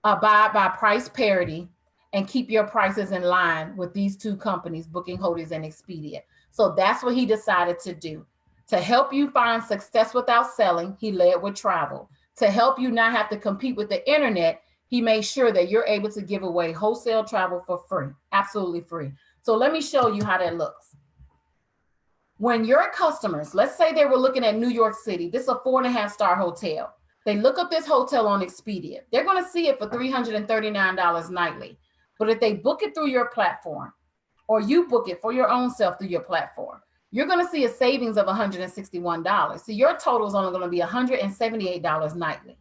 abide by price parity and keep your prices in line with these two companies, Booking Holdings and Expedia. So that's what he decided to do. To help you find success without selling, he led with travel. To help you not have to compete with the internet, he made sure that you're able to give away wholesale travel for free, absolutely free. So let me show you how that looks. When your customers, let's say they were looking at New York City, this is a 4.5-star hotel. They look up this hotel on Expedia. They're going to see it for $339 nightly. But if they book it through your platform, or you book it for your own self through your platform, you're going to see a savings of $161. So your total is only going to be $178 nightly.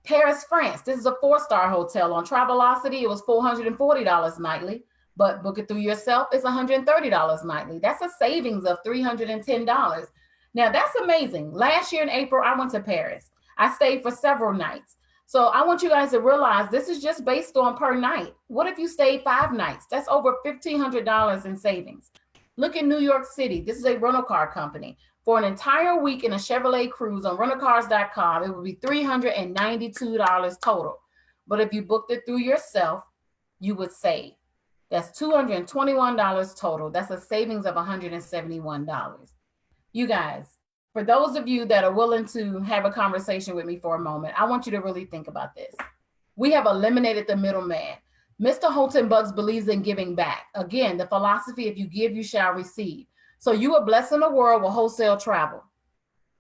Paris, France, this is a 4-star hotel. On Travelocity, it was $440 nightly. But book it through yourself, it's $130 nightly. That's a savings of $310. Now that's amazing. Last year in April, I went to Paris. I stayed for several nights. So I want you guys to realize this is just based on per night. What if you stayed 5 nights? That's over $1,500 in savings. Look at New York City. This is a rental car company. For an entire week in a Chevrolet Cruise on rentalcars.com, it would be $392 total. But if you booked it through yourself, you would save. That's $221 total. That's a savings of $171. You guys, for those of you that are willing to have a conversation with me for a moment, I want you to really think about this. We have eliminated the middleman. Mr. Holton Bugs believes in giving back. Again, the philosophy, if you give, you shall receive. So you are blessing the world with wholesale travel.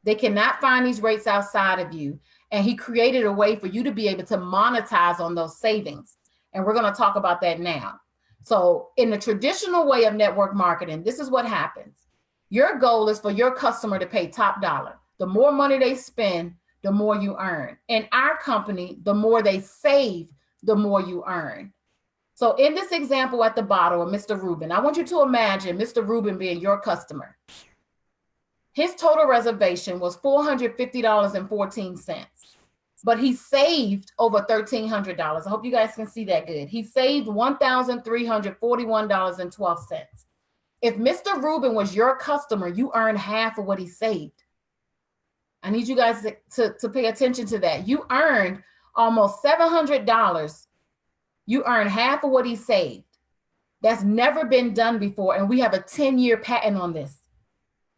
They cannot find these rates outside of you. And he created a way for you to be able to monetize on those savings. And we're going to talk about that now. So in the traditional way of network marketing, this is what happens. Your goal is for your customer to pay top dollar. The more money they spend, the more you earn. In our company, the more they save, the more you earn. So in this example at the bottom of Mr. Rubin, I want you to imagine Mr. Rubin being your customer. His total reservation was $450.14, but he saved over $1,300. I hope you guys can see that good. He saved $1,341.12. If Mr. Rubin was your customer, you earned half of what he saved. I need you guys to pay attention to that. You earned almost $700. You earn half of what he saved. That's never been done before. And we have a 10-year patent on this.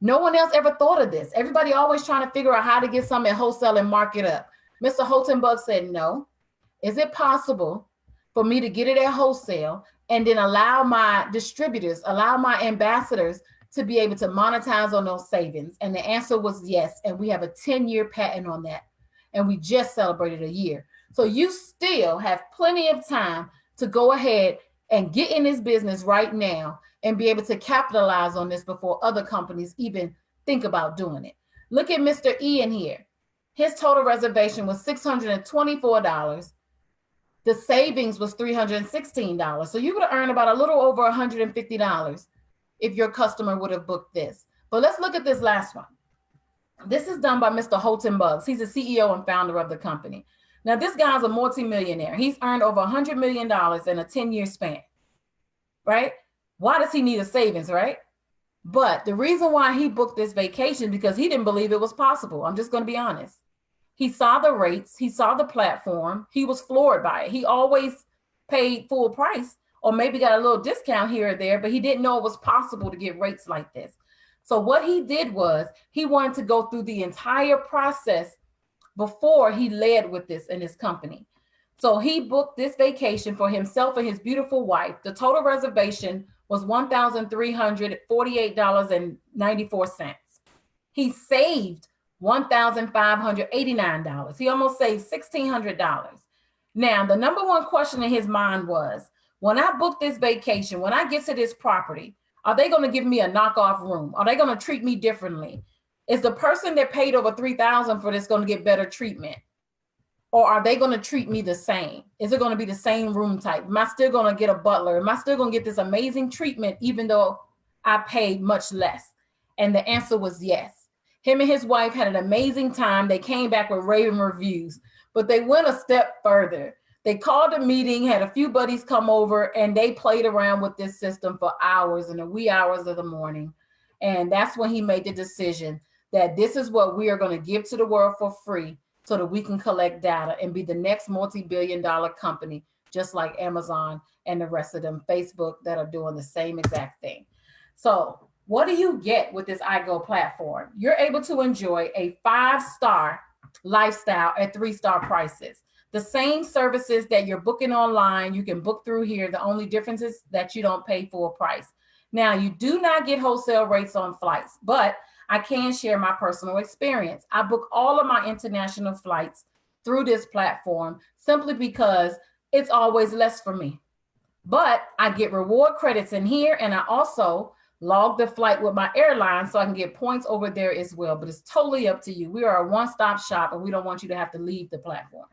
No one else ever thought of this. Everybody always trying to figure out how to get something at wholesale and mark it up. Mr. Holton Bug said, no. Is it possible for me to get it at wholesale and then allow my distributors, allow my ambassadors to be able to monetize on those savings? And the answer was yes. And we have a 10-year patent on that. And we just celebrated a year. So you still have plenty of time to go ahead and get in this business right now and be able to capitalize on this before other companies even think about doing it. Look at Mr. Ian here. His total reservation was $624. The savings was $316. So you would have earned about a little over $150 if your customer would have booked this. But let's look at this last one. This is done by Mr. Holton Bugs. He's the CEO and founder of the company. Now, this guy's a multimillionaire. He's earned over $100 million in a 10-year span, right? Why does he need a savings, right? But the reason why he booked this vacation, because he didn't believe it was possible. I'm just going to be honest. He saw the rates. He saw the platform. He was floored by it. He always paid full price or maybe got a little discount here or there, but he didn't know it was possible to get rates like this. So what he did was he wanted to go through the entire process before he led with this in his company. So he booked this vacation for himself and his beautiful wife. The total reservation was $1,348.94. He saved $1,589. He almost saved $1,600. Now, the number one question in his mind was, when I book this vacation, when I get to this property, are they going to give me a knockoff room? Are they going to treat me differently? Is the person that paid over $3,000 for this going to get better treatment? Or are they going to treat me the same? Is it going to be the same room type? Am I still going to get a butler? Am I still going to get this amazing treatment even though I paid much less? And the answer was yes. Him and his wife had an amazing time. They came back with raving reviews, but they went a step further. They called a meeting, had a few buddies come over, and they played around with this system for hours in the wee hours of the morning. And that's when he made the decision that this is what we are going to give to the world for free so that we can collect data and be the next multi-billion-dollar company, just like Amazon and the rest of them, Facebook, that are doing the same exact thing. So what do you get with this iGo platform? You're able to enjoy a 5-star lifestyle at 3-star prices. The same services that you're booking online, you can book through here. The only difference is that you don't pay full price. Now, you do not get wholesale rates on flights, but I can share my personal experience. I book all of my international flights through this platform simply because it's always less for me. But I get reward credits in here, and I also log the flight with my airline so I can get points over there as well. But it's totally up to you. We are a one-stop shop, and we don't want you to have to leave the platform.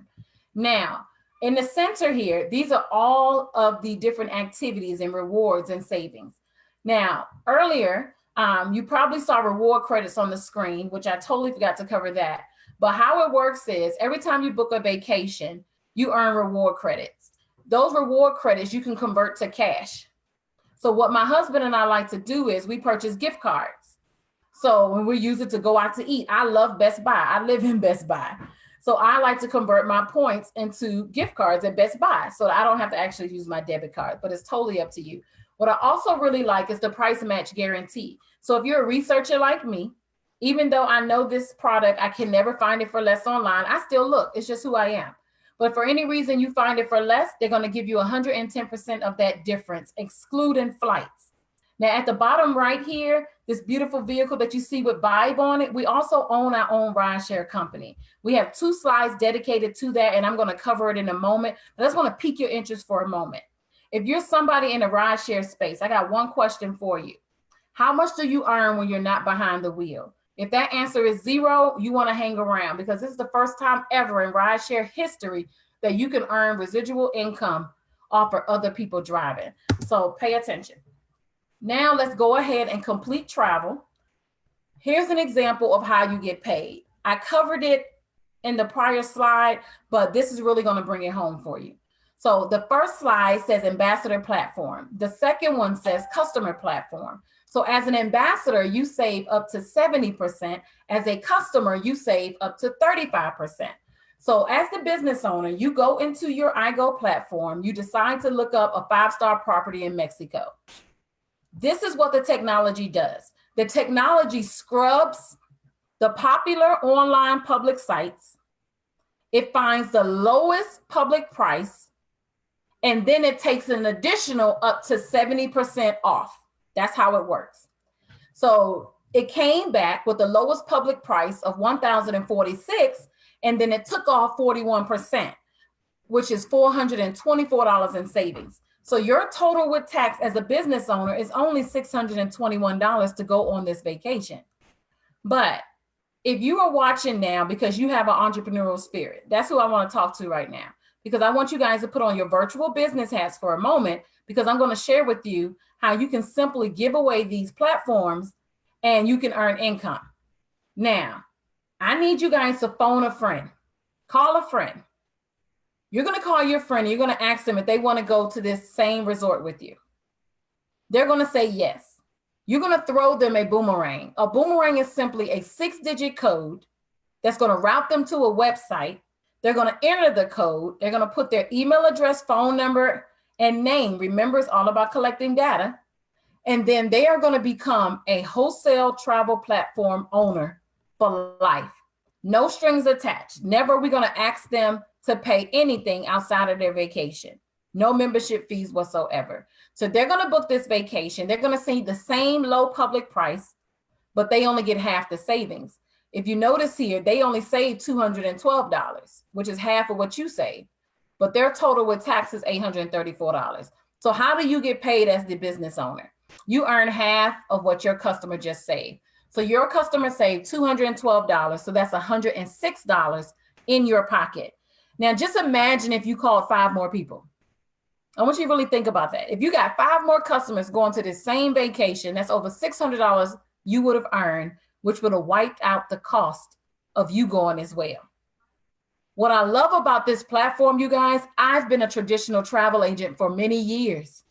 Now, in the center here, these are all of the different activities and rewards and savings. Now, earlier, you probably saw reward credits on the screen, which I totally forgot to cover that. But how it works is every time you book a vacation, you earn reward credits. Those reward credits you can convert to cash. So what my husband and I like to do is we purchase gift cards. So when we use it to go out to eat, I love Best Buy. I live in Best Buy. So I like to convert my points into gift cards at Best Buy so that I don't have to actually use my debit card, but it's totally up to you. What I also really like is the price match guarantee. So if you're a researcher like me, even though I know this product, I can never find it for less online, I still look. It's just who I am. But for any reason you find it for less, they're going to give you 110% of that difference, excluding flights. Now, at the bottom right here, this beautiful vehicle that you see with Vibe on it, we also own our own rideshare company. We have 2 slides dedicated to that, and I'm going to cover it in a moment. But I just want to pique your interest for a moment. If you're somebody in a rideshare space, I got one question for you. How much do you earn when you're not behind the wheel? If that answer is 0, you want to hang around, because this is the first time ever in rideshare history that you can earn residual income off of other people driving. So pay attention. Now let's go ahead and complete travel. Here's an example of how you get paid. I covered it in the prior slide, but this is really going to bring it home for you. So the first slide says ambassador platform. The second one says customer platform. So as an ambassador, you save up to 70%. As a customer, you save up to 35%. So as the business owner, you go into your iGo platform, you decide to look up a 5-star property in Mexico. This is what the technology does. The technology scrubs the popular online public sites. It finds the lowest public price, and then it takes an additional up to 70% off. That's how it works. So it came back with the lowest public price of $1,046, and then it took off 41%, which is $424 in savings. So your total with tax as a business owner is only $621 to go on this vacation. But if you are watching now because you have an entrepreneurial spirit, that's who I want to talk to right now, because I want you guys to put on your virtual business hats for a moment, because I'm going to share with you how you can simply give away these platforms and you can earn income. Now, I need you guys to phone a friend, call a friend. You're going to call your friend and you're going to ask them if they want to go to this same resort with you. They're going to say yes. You're going to throw them a boomerang. A boomerang is simply a 6-digit code that's going to route them to a website. They're going to enter the code. They're going to put their email address, phone number, and name. Remember, it's all about collecting data. And then they are going to become a wholesale travel platform owner for life. No strings attached. Never are we going to ask them to pay anything outside of their vacation. No membership fees whatsoever. So they're going to book this vacation. They're going to see the same low public price, but they only get half the savings. If you notice here, they only save $212, which is half of what you save, but their total with tax is $834. So how do you get paid as the business owner? You earn half of what your customer just saved. So your customer saved $212, so that's $106 in your pocket. Now, just imagine if you called 5 more people. I want you to really think about that. If you got 5 more customers going to this same vacation, that's over $600 you would have earned, which would have wiped out the cost of you going as well. What I love about this platform, you guys, I've been a traditional travel agent for many years.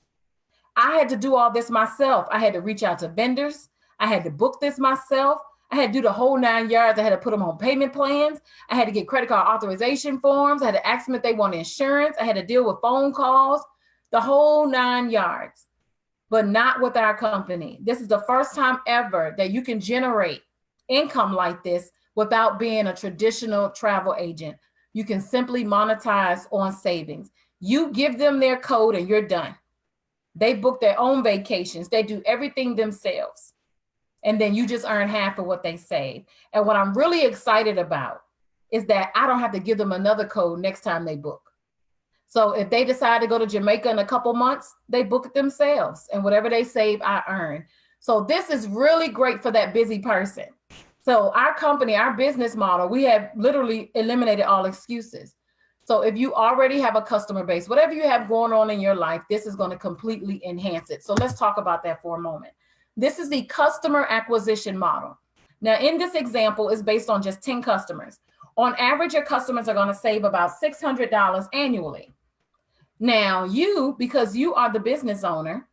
I had to do all this myself. I had to reach out to vendors. I had to book this myself. I had to do the whole 9 yards. I had to put them on payment plans. I had to get credit card authorization forms. I had to ask them if they want insurance. I had to deal with phone calls, the whole 9 yards, but not with our company. This is the first time ever that you can generate income like this without being a traditional travel agent. You can simply monetize on savings. You give them their code and you're done. They book their own vacations. They do everything themselves. And then you just earn half of what they save. And what I'm really excited about is that I don't have to give them another code next time they book. So if they decide to go to Jamaica in a couple months, they book it themselves. And whatever they save, I earn. So this is really great for that busy person. So our company, our business model, we have literally eliminated all excuses. So if you already have a customer base, whatever you have going on in your life, this is going to completely enhance it. So let's talk about that for a moment. This is the customer acquisition model. Now, in this example, it's based on just 10 customers. On average, your customers are going to save about $600 annually. Now, you, because you are the business owner,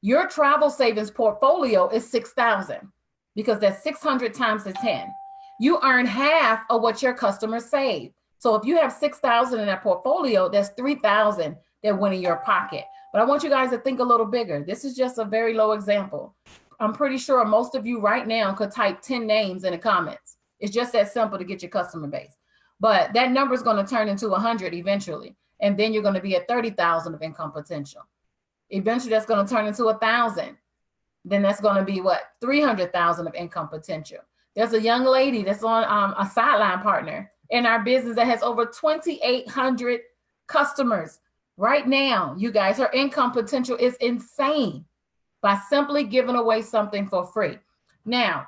your travel savings portfolio is $6,000. because that's 600 times the 10. You earn half of what your customers save. So if you have 6,000 in that portfolio, that's 3,000 that went in your pocket. But I want you guys to think a little bigger. This is just a very low example. I'm pretty sure most of you right now could type 10 names in the comments. It's just that simple to get your customer base. But that number is going to turn into 100 eventually. And then you're going to be at 30,000 of income potential. Eventually that's going to turn into 1,000. Then that's going to be what? 300,000 of income potential. There's a young lady that's on a sideline partner in our business that has over 2,800 customers right now. You guys, her income potential is insane by simply giving away something for free. Now,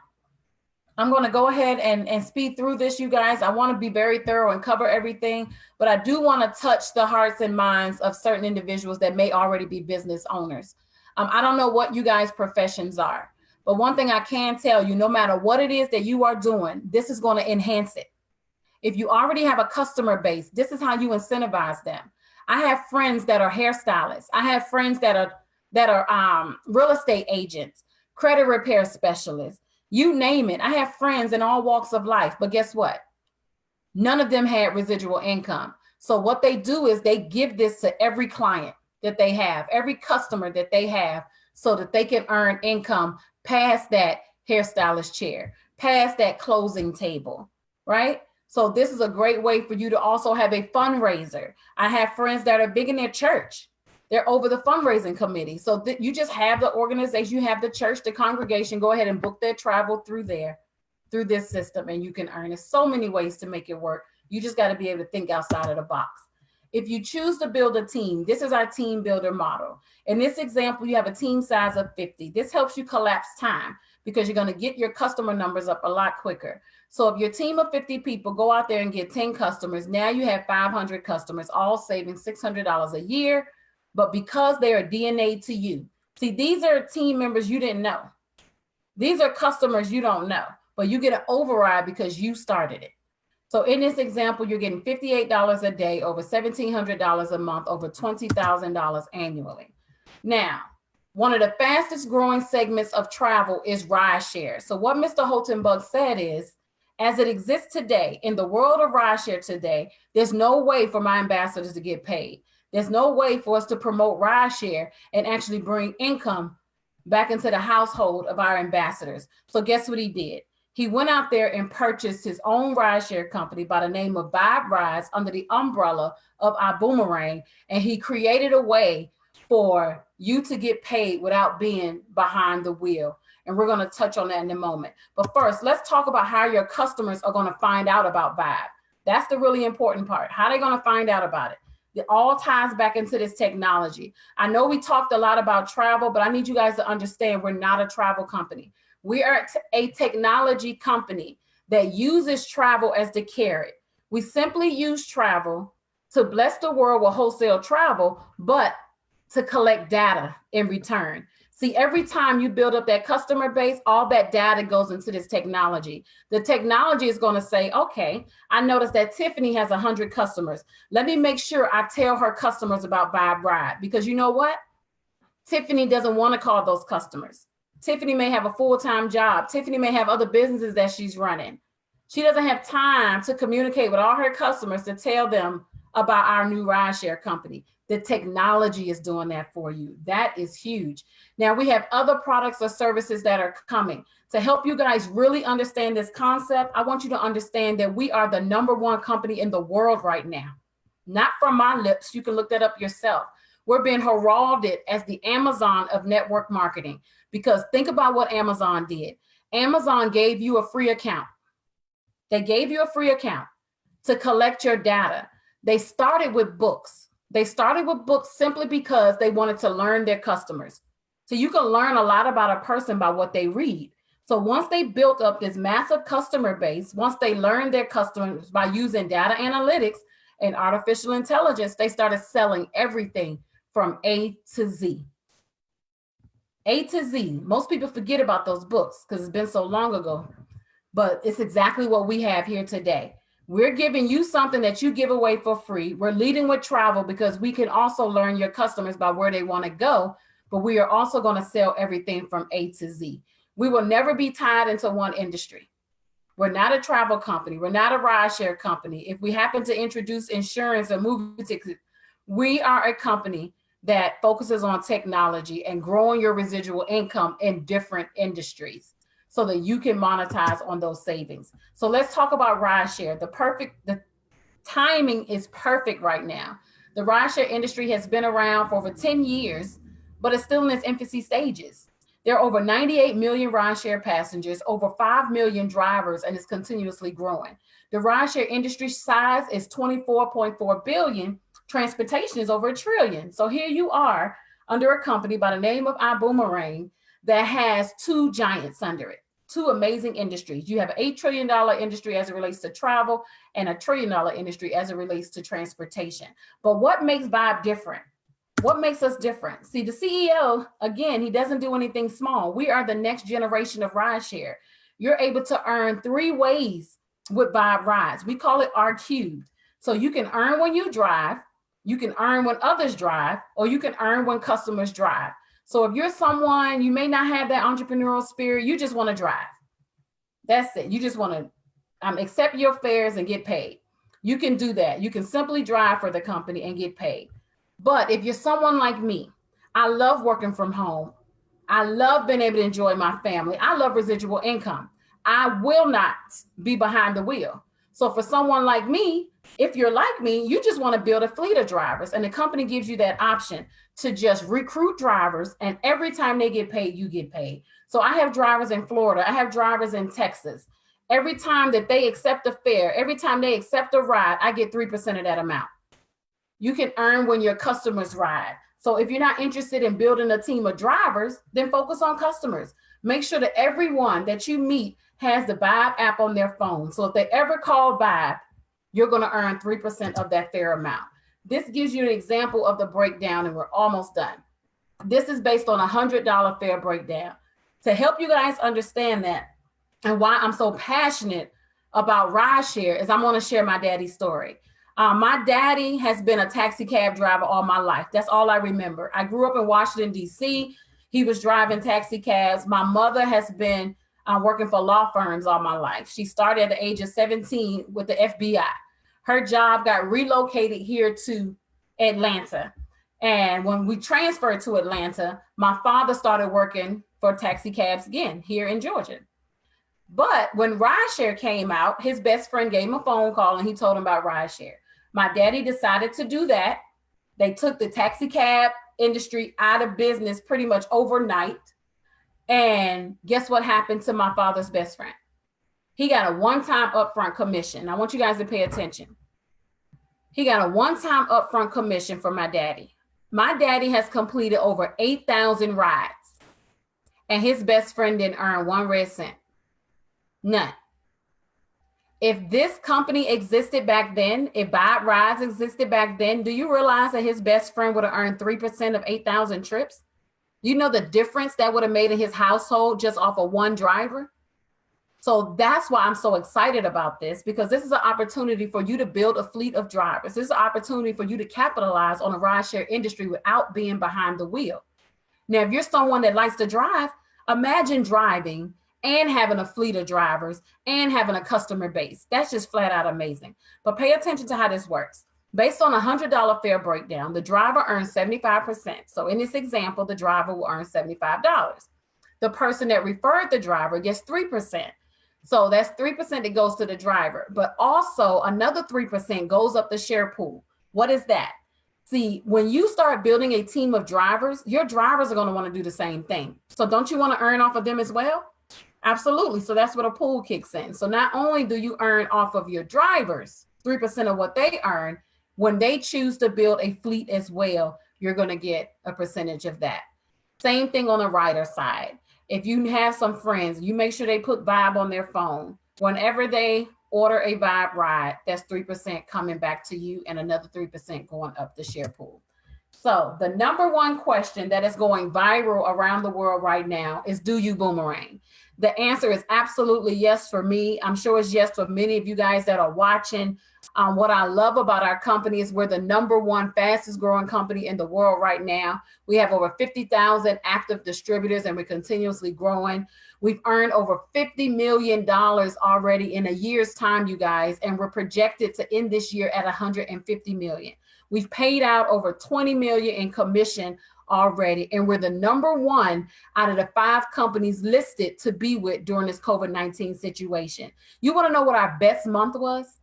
I'm going to go ahead and speed through this, you guys. I want to be very thorough and cover everything, but I do want to touch the hearts and minds of certain individuals that may already be business owners. I don't know what you guys' professions are, but one thing I can tell you, no matter what it is that you are doing, this is going to enhance it. If you already have a customer base, this is how you incentivize them. I have friends that are hairstylists. I have friends that are real estate agents, credit repair specialists. You name it. I have friends in all walks of life, but guess what? None of them had residual income. So what they do is they give this to every client that they have, every customer that they have, so that they can earn income past that hairstylist chair, past that closing table, right? So this is a great way for you to also have a fundraiser. I have friends that are big in their church. They're over the fundraising committee. So you just have the organization, you have the church, the congregation, go ahead and book their travel through this system, and you can earn. There's so many ways to make it work. You just got to be able to think outside of the box. If you choose to build a team, this is our team builder model. In this example, you have a team size of 50. This helps you collapse time because you're going to get your customer numbers up a lot quicker. So if your team of 50 people go out there and get 10 customers, now you have 500 customers, all saving $600 a year. But because they are DNA to you, see, these are team members you didn't know. These are customers you don't know, but you get an override because you started it. So in this example, you're getting $58 a day, over $1,700 a month, over $20,000 annually. Now, one of the fastest growing segments of travel is rideshare. So what Mr. Holtenbug said is, as it exists today, in the world of rideshare today, there's no way for my ambassadors to get paid. There's no way for us to promote rideshare and actually bring income back into the household of our ambassadors. So guess what he did? He went out there and purchased his own rideshare company by the name of Vibe Rides under the umbrella of Ibüümerang, and he created a way for you to get paid without being behind the wheel. And we're going to touch on that in a moment. But first, let's talk about how your customers are going to find out about Vibe. That's the really important part. How are they going to find out about it? It all ties back into this technology. I know we talked a lot about travel, but I need you guys to understand we're not a travel company. We are a technology company that uses travel as the carrot. We simply use travel to bless the world with wholesale travel, but to collect data in return. See, every time you build up that customer base, all that data goes into this technology. The technology is going to say, okay, I noticed that Tiffany has 100 customers. Let me make sure I tell her customers about Vibe Ride, because you know what? Tiffany doesn't want to call those customers. Tiffany may have a full-time job. Tiffany may have other businesses that she's running. She doesn't have time to communicate with all her customers to tell them about our new rideshare company. The technology is doing that for you. That is huge. Now we have other products or services that are coming. To help you guys really understand this concept, I want you to understand that we are the #1 company in the world right now. Not from my lips, you can look that up yourself. We're being heralded as the Amazon of network marketing, because think about what Amazon did. Amazon gave you a free account. They gave you a free account to collect your data. They started with books. They started with books simply because they wanted to learn their customers. So you can learn a lot about a person by what they read. So once they built up this massive customer base, once they learned their customers by using data analytics and artificial intelligence, they started selling everything from A to Z. A to Z. Most people forget about those books because it's been so long ago, but it's exactly what we have here today. We're giving you something that you give away for free. We're leading with travel because we can also learn your customers by where they want to go, but we are also going to sell everything from A to Z. We will never be tied into one industry. We're not a travel company. We're not a rideshare company. If we happen to introduce insurance or movie tickets, we are a company that focuses on technology and growing your residual income in different industries so that you can monetize on those savings. So let's talk about rideshare. The timing is perfect right now. The rideshare industry has been around for over 10 years, but it's still in its infancy stages. There are over 98 million rideshare passengers, over 5 million drivers, and it's continuously growing. The rideshare industry size is 24.4 billion. Transportation is over $1 trillion. So here you are under a company by the name of Ibüümerang that has two giants under it, two amazing industries. You have an $8 trillion industry as it relates to travel and a $1 trillion industry as it relates to transportation. But what makes Vibe different? What makes us different? See, the CEO, again, he doesn't do anything small. We are the next generation of rideshare. You're able to earn 3 ways with Vibe Rides. We call it R cubed. So you can earn when you drive, you can earn when others drive, or you can earn when customers drive. So if you're someone, you may not have that entrepreneurial spirit, you just want to drive. That's it. You just want to accept your fares and get paid. You can do that. You can simply drive for the company and get paid. But if you're someone like me, I love working from home. I love being able to enjoy my family. I love residual income. I will not be behind the wheel. So for someone like me, if you're like me, you just want to build a fleet of drivers, and the company gives you that option to just recruit drivers, and every time they get paid, you get paid. So I have drivers in Florida. I have drivers in Texas. Every time that they accept a fare, every time they accept a ride, I get 3% of that amount. You can earn when your customers ride. So if you're not interested in building a team of drivers, then focus on customers. Make sure that everyone that you meet has the Vibe app on their phone. So if they ever call Vibe, you're going to earn 3% of that fare amount. This gives you an example of the breakdown, and we're almost done. This is based on a $100 fare breakdown. To help you guys understand that and why I'm so passionate about rideshare is I'm going to share my daddy's story. My daddy has been a taxi cab driver all my life. That's all I remember. I grew up in Washington, D.C. He was driving taxi cabs. My mother has been working for law firms all my life. She started at the age of 17 with the FBI. Her job got relocated here to Atlanta. And when we transferred to Atlanta, my father started working for taxi cabs again here in Georgia. But when rideshare came out, his best friend gave him a phone call and he told him about rideshare. My daddy decided to do that. They took the taxi cab industry out of business pretty much overnight. And guess what happened to my father's best friend? He got a one-time upfront commission. I want you guys to pay attention. He got a one-time upfront commission from my daddy. My daddy has completed over 8,000 rides, and his best friend didn't earn 1 red cent. None. If this company existed back then, if Vibe Rides existed back then, do you realize that his best friend would have earned 3% of 8,000 trips? You know the difference that would have made in his household just off of one driver? So that's why I'm so excited about this, because this is an opportunity for you to build a fleet of drivers. This is an opportunity for you to capitalize on a rideshare industry without being behind the wheel. Now, if you're someone that likes to drive, imagine driving and having a fleet of drivers and having a customer base. That's just flat out amazing. But pay attention to how this works. Based on a $100 fare breakdown, the driver earns 75%. So in this example, the driver will earn $75. The person that referred the driver gets 3%. So that's 3% that goes to the driver, but also another 3% goes up the share pool. What is that? See, when you start building a team of drivers, your drivers are going to want to do the same thing. So don't you want to earn off of them as well? Absolutely. So that's what a pool kicks in. So not only do you earn off of your drivers, 3% of what they earn, when they choose to build a fleet as well, you're going to get a percentage of that. Same thing on the rider side. If you have some friends, you make sure they put Vibe on their phone. Whenever they order a Vibe ride, that's 3% coming back to you and another 3% going up the share pool. So the number one question that is going viral around the world right now is, do you boomerang? The answer is absolutely yes for me. I'm sure it's yes for many of you guys that are watching. What I love about our company is we're the #1 fastest growing company in the world right now. We have over 50,000 active distributors and we're continuously growing. We've earned over $50 million already in a year's time, you guys, and we're projected to end this year at $150 million. We've paid out over $20 million in commission already, and we're the #1 out of the 5 companies listed to be with during this COVID-19 situation. You want to know what our best month was?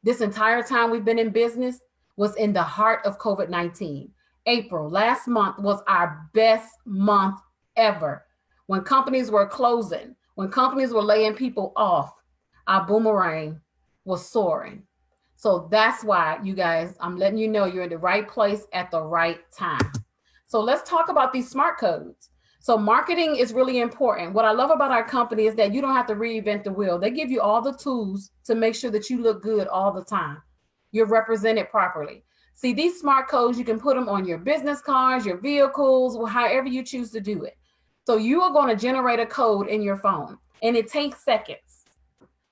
This entire time we've been in business was in the heart of COVID-19. April, last month, was our best month ever. When companies were closing, when companies were laying people off, our boomerang was soaring. So that's why, you guys, I'm letting you know you're in the right place at the right time. So let's talk about these smart codes. So marketing is really important. What I love about our company is that you don't have to reinvent the wheel. They give you all the tools to make sure that you look good all the time. You're represented properly. See, these smart codes, you can put them on your business cards, your vehicles, however you choose to do it. So you are going to generate a code in your phone, and it takes seconds.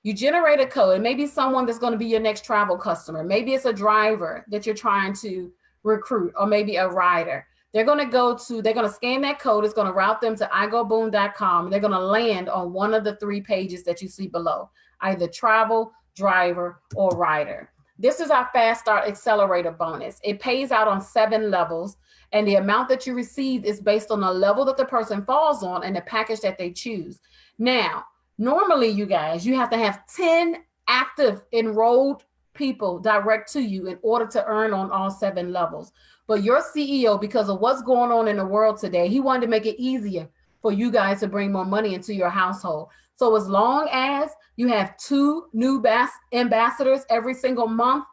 You generate a code. It may be someone that's going to be your next travel customer. Maybe it's a driver that you're trying to recruit, or maybe a rider. They're going to scan that code. It's going to route them to igoboom.com. They're going to land on one of the 3 pages that you see below, either travel, driver, or rider. This is our Fast Start Accelerator bonus. It pays out on 7 levels, and the amount that you receive is based on the level that the person falls on and the package that they choose. Now, normally, you guys, you have to have 10 active enrolled people direct to you in order to earn on all 7 levels. But your CEO, because of what's going on in the world today, he wanted to make it easier for you guys to bring more money into your household. So as long as you have 2 new ambassadors every single month,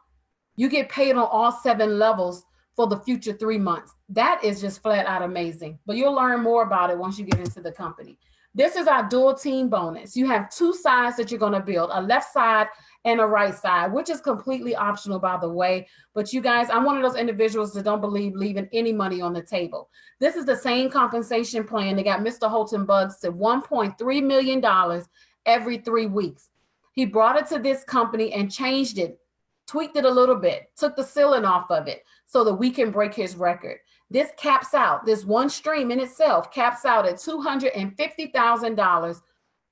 you get paid on all 7 levels for the future 3 months. That is just flat out amazing. But you'll learn more about it once you get into the company. This is our dual team bonus. You have 2 sides that you're going to build, a left side and a right side, which is completely optional, by the way. But you guys, I'm one of those individuals that don't believe leaving any money on the table. This is the same compensation plan that got Mr. Holton Bugs to $1.3 million every 3 weeks. He brought it to this company and changed it, tweaked it a little bit, took the ceiling off of it so that we can break his record. This caps out, this one stream in itself caps out at $250,000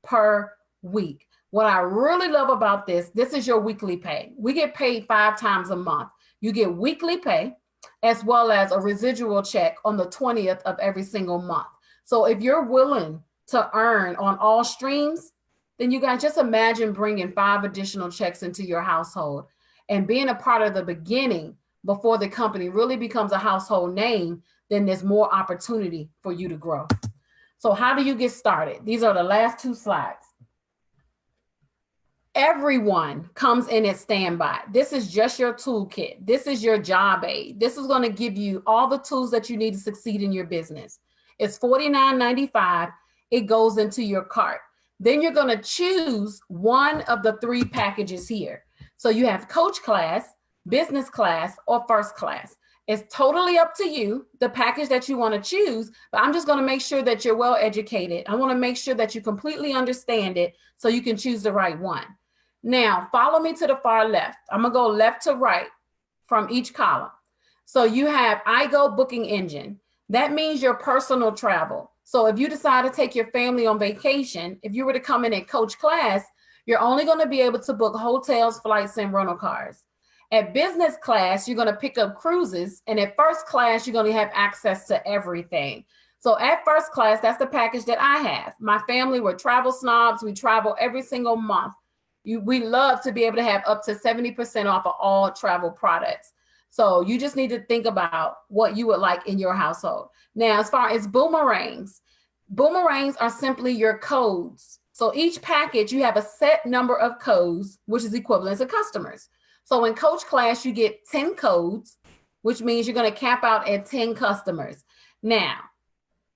per week. What I really love about this is your weekly pay. We get paid 5 times a month. You get weekly pay as well as a residual check on the 20th of every single month. So if you're willing to earn on all streams, then you guys just imagine bringing 5 additional checks into your household and being a part of the beginning before the company really becomes a household name. Then there's more opportunity for you to grow. So how do you get started? These are the last 2 slides. Everyone comes in at standby. This is just your toolkit. This is your job aid. This is going to give you all the tools that you need to succeed in your business. It's $49.95. It goes into your cart. Then you're going to choose one of the 3 packages here. So you have coach class, business class, or first class. It's totally up to you, the package that you want to choose, but I'm just going to make sure that you're well educated. I want to make sure that you completely understand it so you can choose the right one. Now, follow me to the far left. I'm going to go left to right from each column. So you have iGo booking engine. That means your personal travel. So if you decide to take your family on vacation, if you were to come in at coach class, you're only going to be able to book hotels, flights, and rental cars. At business class, you're going to pick up cruises. And at first class, you're going to have access to everything. So at first class, that's the package that I have. My family, we're travel snobs. We travel every single month. We love to be able to have up to 70% off of all travel products. So you just need to think about what you would like in your household. Now, as far as boomerangs are simply your codes. So each package, you have a set number of codes, which is equivalent to customers. So in coach class, you get 10 codes, which means you're going to cap out at 10 customers. Now,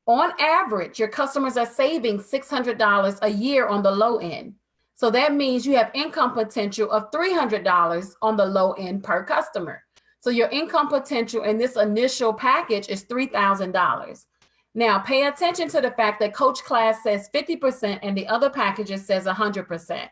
on average, your customers are saving $600 a year on the low end. So that means you have income potential of $300 on the low end per customer. So your income potential in this initial package is $3,000. Now, pay attention to the fact that Coach Class says 50% and the other packages says 100%.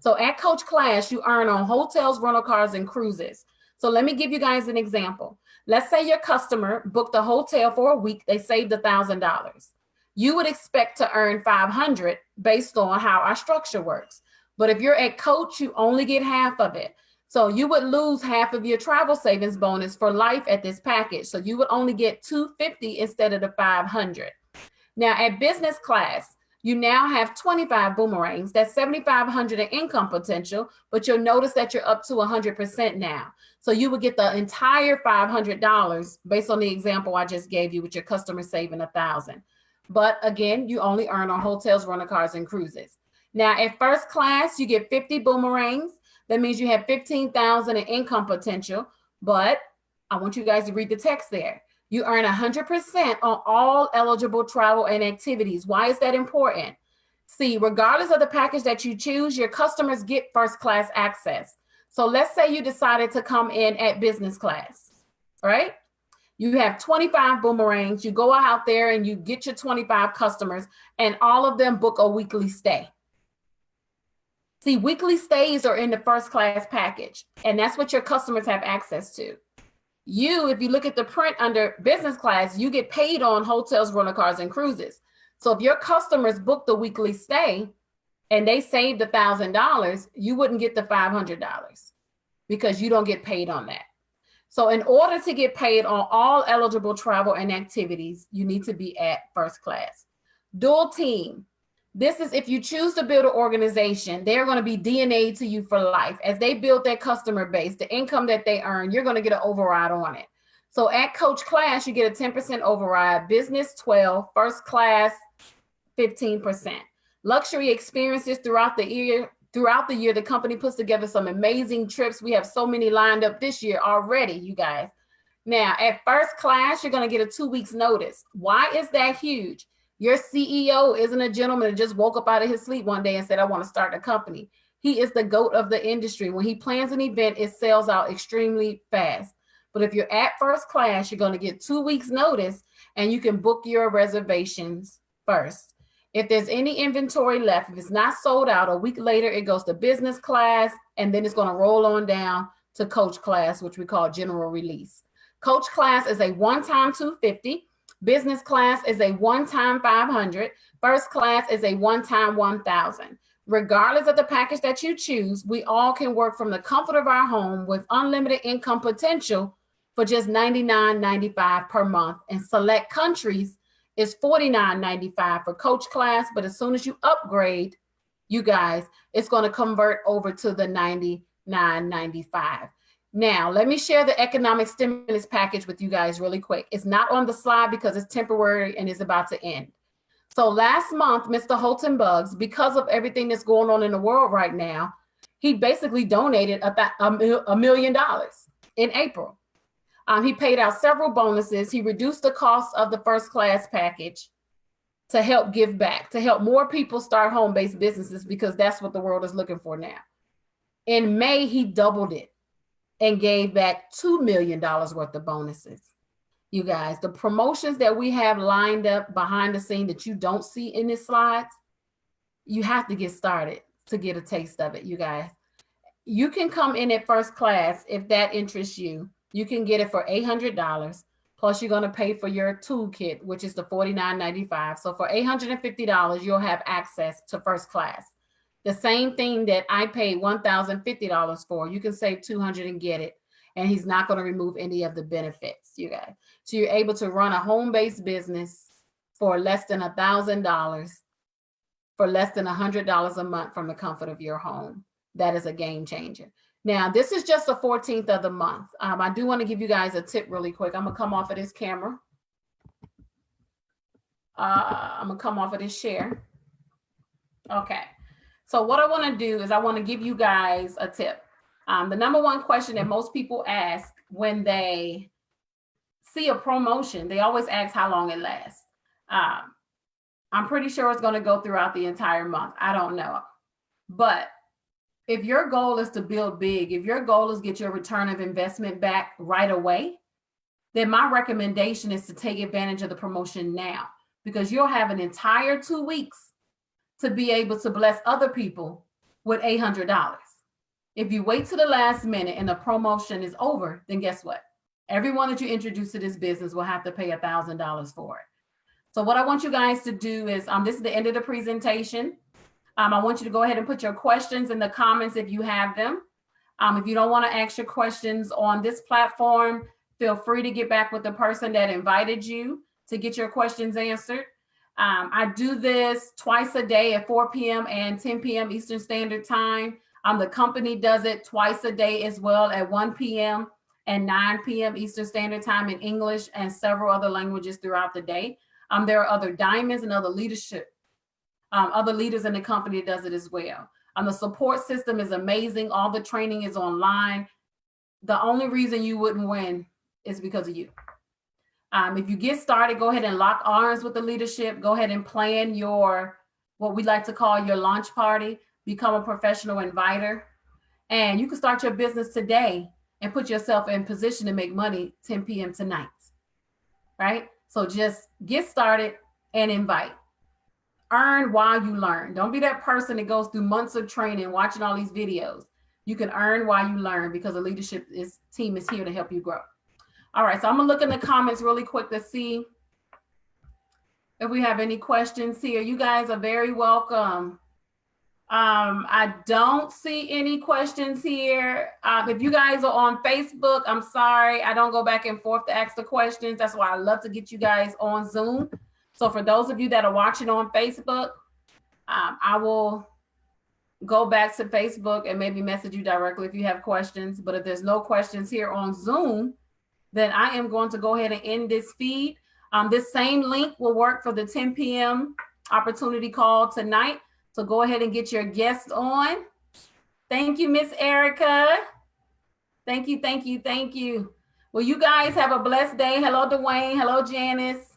So at Coach Class, you earn on hotels, rental cars, and cruises. So let me give you guys an example. Let's say your customer booked a hotel for a week. They saved $1,000. You would expect to earn $500 based on how our structure works. But if you're at Coach, you only get half of it. So you would lose half of your travel savings bonus for life at this package. So you would only get $250 instead of the $500. Now at business class, you now have 25 boomerangs. That's $7,500 in income potential, but you'll notice that you're up to 100% now. So you would get the entire $500 based on the example I just gave you with your customer saving $1,000. But again, you only earn on hotels, rental cars, and cruises. Now at first class, you get 50 boomerangs. That means you have 15,000 in income potential, but I want you guys to read the text there. You earn 100% on all eligible travel and activities. Why is that important? See, regardless of the package that you choose, your customers get first class access. So let's say you decided to come in at business class, right? You have 25 boomerangs. You go out there and you get your 25 customers and all of them book a weekly stay. See, weekly stays are in the first class package, and that's what your customers have access to. You, if you look at the print under business class, you get paid on hotels, rental cars, and cruises. So if your customers book the weekly stay and they saved $1,000, you wouldn't get the $500 because you don't get paid on that. So in order to get paid on all eligible travel and activities, you need to be at first class. Dual team. This is if you choose to build an organization, they're going to be DNA to you for life. As they build their customer base, the income that they earn, you're going to get an override on it. So at Coach Class, you get a 10% override, business 12%, first class 15%. Luxury experiences throughout the year. The company puts together some amazing trips. We have so many lined up this year already, you guys. Now, at first class, you're going to get a 2 weeks notice. Why is that huge? Your CEO isn't a gentleman that just woke up out of his sleep one day and said, I want to start a company. He is the GOAT of the industry. When he plans an event, it sells out extremely fast. But if you're at first class, you're going to get 2 weeks notice and you can book your reservations first. If there's any inventory left, if it's not sold out, a week later, it goes to business class, and then it's going to roll on down to Coach Class, which we call general release. Coach Class is a one-time $250. Business class is a one-time $500. First class is a one-time $1,000. Regardless of the package that you choose, we all can work from the comfort of our home with unlimited income potential for just $99.95 per month. And select countries is $49.95 for Coach Class. But as soon as you upgrade, you guys, it's going to convert over to the $99.95. Now, let me share the economic stimulus package with you guys really quick. It's not on the slide because it's temporary and it's about to end. So last month, Mr. Holton Buggs, because of everything that's going on in the world right now, he basically donated $1 million in April. He paid out several bonuses. He reduced the cost of the first class package to help give back, to help more people start home-based businesses because that's what the world is looking for now. In May, he doubled it and gave back $2 million worth of bonuses. You guys, the promotions that we have lined up behind the scene that you don't see in this slides, you have to get started to get a taste of it, you guys. You can come in at first class if that interests you. You can get it for $800, plus you're going to pay for your toolkit, which is the $49.95. So for $850, you'll have access to first class. The same thing that I paid $1,050 for, you can save $200 and get it. And he's not going to remove any of the benefits, you guys. So you're able to run a home-based business for less than $1,000, for less than $100 a month from the comfort of your home. That is a game changer. Now, this is just the 14th of the month. I do want to give you guys a tip really quick. I'm going to come off of this camera. I'm going to come off of this share. Okay. So what I want to do is I want to give you guys a tip. The number one question that most people ask when they see a promotion, they always ask how long it lasts. I'm pretty sure it's going to go throughout the entire month. I don't know. But if your goal is to build big, if your goal is get your return of investment back right away, then my recommendation is to take advantage of the promotion now. because you'll have an entire 2 weeks to be able to bless other people with $800. If you wait to the last minute and the promotion is over, then guess what? Everyone that you introduce to this business will have to pay $1,000 for it. So what I want you guys to do is, this is the end of the presentation. I want you to go ahead and put your questions in the comments if you have them. If you don't want to ask your questions on this platform, feel free to get back with the person that invited you to get your questions answered. I do this twice a day at 4 p.m. and 10 p.m. Eastern Standard Time. The company does it twice a day as well at 1 p.m. and 9 p.m. Eastern Standard Time in English and several other languages throughout the day. There are other diamonds and other leadership, other leaders in the company that does it as well. The support system is amazing. All the training is online. The only reason you wouldn't win is because of you. If you get started, go ahead and lock arms with the leadership. Go ahead and plan your, what we like to call your launch party. Become a professional inviter. And you can start your business today and put yourself in position to make money 10 p.m. tonight, right? So just get started and invite. Earn while you learn. Don't be that person that goes through months of training, watching all these videos. You can earn while you learn because the leadership team is here to help you grow. All right, so I'm gonna look in the comments really quick to see if we have any questions here. You guys are very welcome. I don't see any questions here. If you guys are on Facebook, I'm sorry, I don't go back and forth to ask the questions. That's why I love to get you guys on Zoom. So for those of you that are watching on Facebook, I will go back to Facebook and maybe message you directly if you have questions. But if there's no questions here on Zoom, then I am going to go ahead and end this feed. This same link will work for the 10 p.m. opportunity call tonight. So go ahead and get your guests on. Thank you, Miss Erica. Thank you, thank you, thank you. Well, you guys have a blessed day. Hello, Dwayne. Hello, Janice.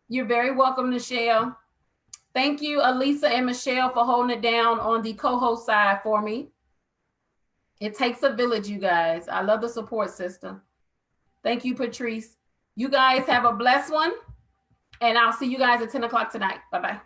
You're very welcome, Michelle. Thank you, Alisa and Michelle, for holding it down on the co-host side for me. It takes a village, you guys. I love the support system. Thank you, Patrice. You guys have a blessed one. And I'll see you guys at 10 o'clock tonight. Bye-bye.